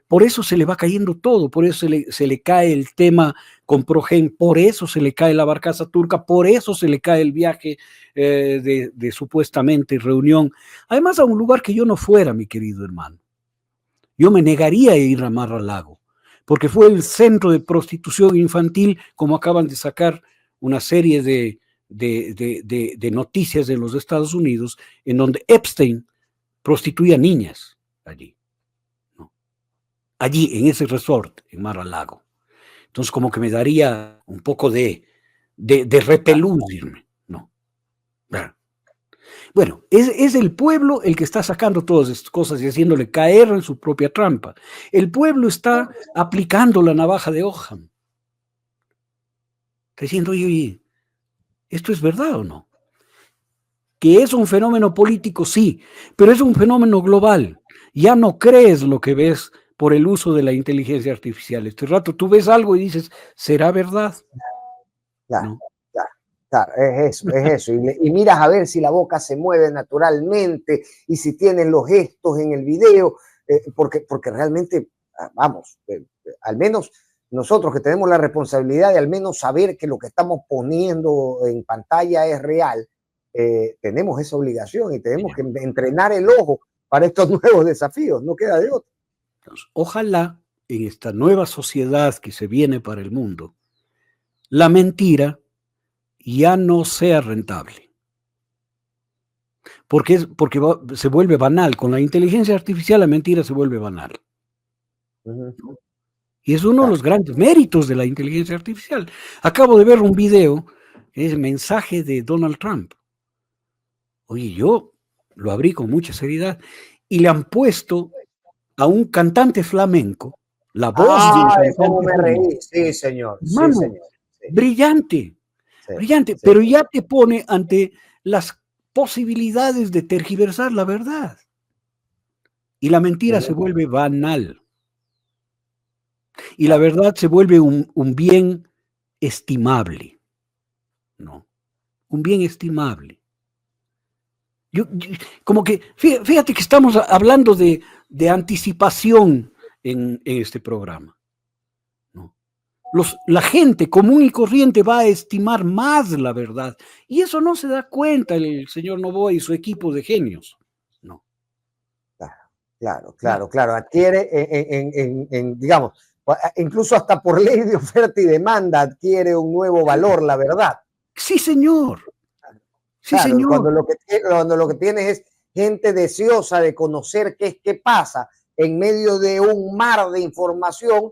Por eso se le va cayendo todo, por eso se le cae el tema con Progen, por eso se le cae la barcaza turca, por eso se le cae el viaje de supuestamente reunión. Además, a un lugar que yo no fuera, mi querido hermano. Yo me negaría a ir a Mar-a-Lago, porque fue el centro de prostitución infantil, como acaban de sacar una serie de noticias de los Estados Unidos, en donde Epstein prostituía niñas allí. ¿No? Allí, en ese resort, en Mar-a-Lago. Entonces, como que me daría un poco de repelús irme, ¿no? Bueno, es el pueblo el que está sacando todas estas cosas y haciéndole caer en su propia trampa. El pueblo está aplicando la navaja de Occam. Está diciendo, oye, ¿esto es verdad o no? Que es un fenómeno político, sí, pero es un fenómeno global. Ya no crees lo que ves por el uso de la inteligencia artificial. Este rato tú ves algo y dices, ¿será verdad? ¿No? Claro, es eso. Y miras a ver si la boca se mueve naturalmente y si tienen los gestos en el video, porque realmente, vamos, al menos nosotros que tenemos la responsabilidad de al menos saber que lo que estamos poniendo en pantalla es real, tenemos esa obligación y tenemos que entrenar el ojo para estos nuevos desafíos, no queda de otro. Entonces, ojalá en esta nueva sociedad que se viene para el mundo, la mentira ya no sea rentable. Porque se vuelve banal. Con la inteligencia artificial la mentira se vuelve banal. ¿No? Y es uno de los grandes méritos de la inteligencia artificial. Acabo de ver un video, es el mensaje de Donald Trump. Oye, yo lo abrí con mucha seriedad y le han puesto a un cantante flamenco, la voz de un cantante cómo me reí. Sí, señor. Mano, sí, señor. Sí. Brillante. Sí, brillante, sí. Pero ya te pone ante las posibilidades de tergiversar la verdad. Y la mentira se vuelve banal. Y la verdad se vuelve un bien estimable. ¿No? Un bien estimable. Como que, fíjate que estamos hablando de anticipación en este programa. ¿No? La gente común y corriente va a estimar más la verdad. Y eso no se da cuenta el señor Noboa y su equipo de genios. No. Claro. Adquiere, digamos, incluso hasta por ley de oferta y demanda, adquiere un nuevo valor, la verdad. Sí, señor. Sí, claro, señor. Cuando lo que tienes es gente deseosa de conocer qué pasa en medio de un mar de información,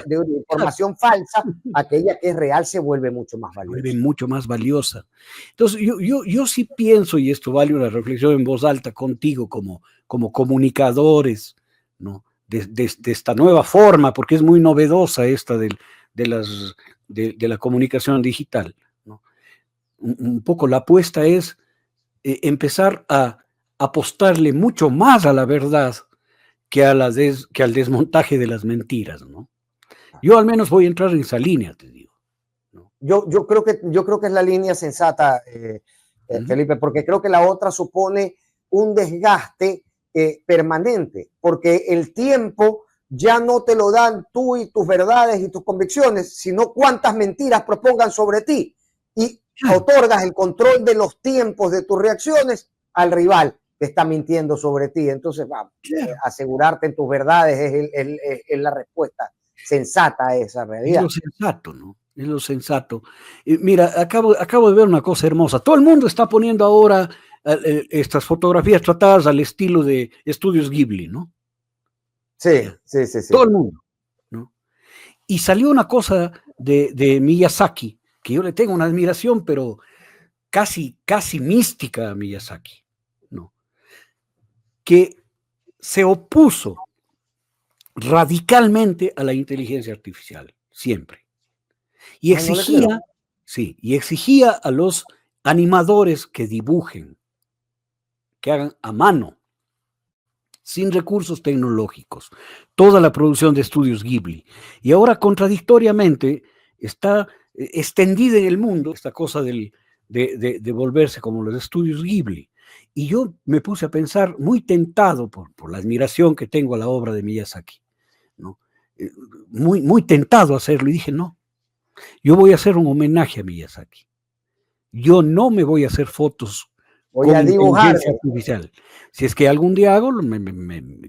de una información falsa, aquella que es real se vuelve mucho más valiosa. Se vuelve mucho más valiosa. Entonces, yo sí pienso, y esto vale una reflexión en voz alta contigo como comunicadores, ¿no? De esta nueva forma, porque es muy novedosa esta de la comunicación digital, ¿no? Un poco la apuesta es empezar a apostarle mucho más a la verdad que al desmontaje de las mentiras, ¿no? Yo al menos voy a entrar en esa línea, te digo. ¿No? Yo creo que es la línea sensata, Felipe, porque creo que la otra supone un desgaste permanente, porque el tiempo ya no te lo dan tú y tus verdades y tus convicciones, sino cuántas mentiras propongan sobre ti. Y otorgas el control de los tiempos de tus reacciones al rival que está mintiendo sobre ti. Entonces, asegurarte en tus verdades es la respuesta sensata a esa realidad. Es lo sensato, ¿no? Es lo sensato. Mira, acabo de ver una cosa hermosa. Todo el mundo está poniendo ahora estas fotografías tratadas al estilo de estudios Ghibli, ¿no? Sí. Todo el mundo, ¿no? Y salió una cosa de Miyazaki, que yo le tengo una admiración, pero casi mística a Miyazaki, ¿no? Que se opuso radicalmente a la inteligencia artificial, siempre. Y exigía a los animadores que dibujen, que hagan a mano, sin recursos tecnológicos, toda la producción de estudios Ghibli. Y ahora, contradictoriamente, está extendida en el mundo esta cosa de volverse como los estudios Ghibli. Y yo me puse a pensar, muy tentado por la admiración que tengo a la obra de Miyazaki, ¿no? Muy tentado a hacerlo, y dije, no, yo voy a hacer un homenaje a Miyazaki. Yo no me voy a hacer fotos con inteligencia artificial. Si es que algún día hago,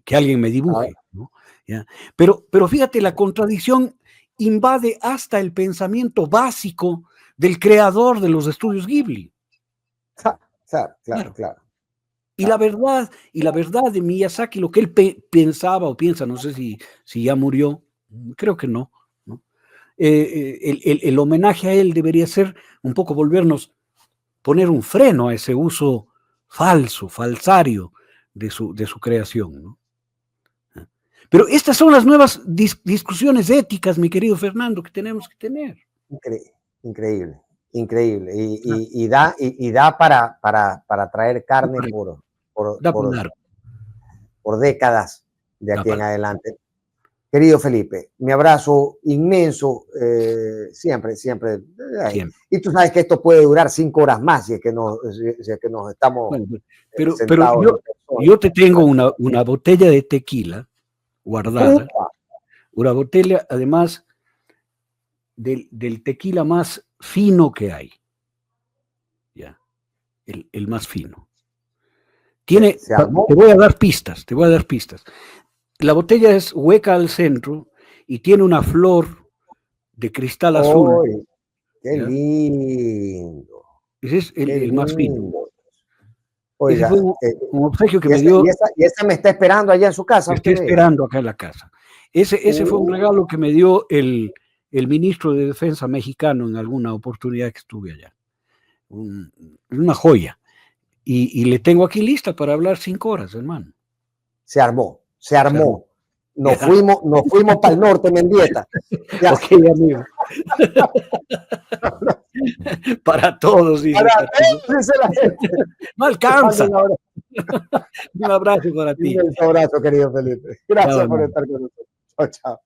que alguien me dibuje, ¿no? ¿Ya? Pero fíjate, la contradicción invade hasta el pensamiento básico del creador de los estudios Ghibli. Claro. Y la verdad de Miyazaki, lo que él pensaba o piensa, no sé si ya murió, creo que no. El homenaje a él debería ser un poco poner un freno a ese uso falsario de su creación, ¿no? Pero estas son las nuevas discusiones éticas, mi querido Fernando, que tenemos que tener. Increíble. Y da para traer carne por décadas de aquí en adelante. Querido Felipe, mi abrazo inmenso, siempre. Y tú sabes que esto puede durar 5 horas más si es que nos estamos. Bueno, pero yo te tengo una botella de tequila guardada, una botella además del tequila más fino que hay, ya, el más fino. Te voy a dar pistas. La botella es hueca al centro y tiene una flor de cristal azul. ¡Qué lindo! Ese es el más fino. Oiga, ese fue un obsequio que me dio. Y esa me está esperando allá en su casa. Me estoy esperando acá en la casa. Ese fue un regalo que me dio el ministro de Defensa mexicano en alguna oportunidad que estuve allá. Una joya. Y le tengo aquí lista para hablar 5 horas, hermano. Se armó. Nos fuimos para el norte, Mendieta. Ok, amigo. Para todos, dice. Para todos, dice la gente. No alcanza. Un abrazo para ti. Un abrazo, querido Felipe. Gracias por estar con nosotros. Chao, chao.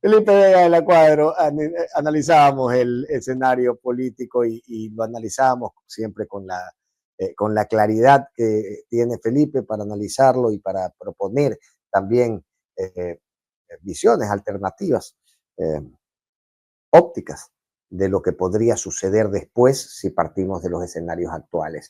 Felipe Vega de la Cuadro, analizábamos el escenario político y lo analizábamos siempre con la claridad que tiene Felipe para analizarlo y para proponer también visiones alternativas, ópticas de lo que podría suceder después si partimos de los escenarios actuales.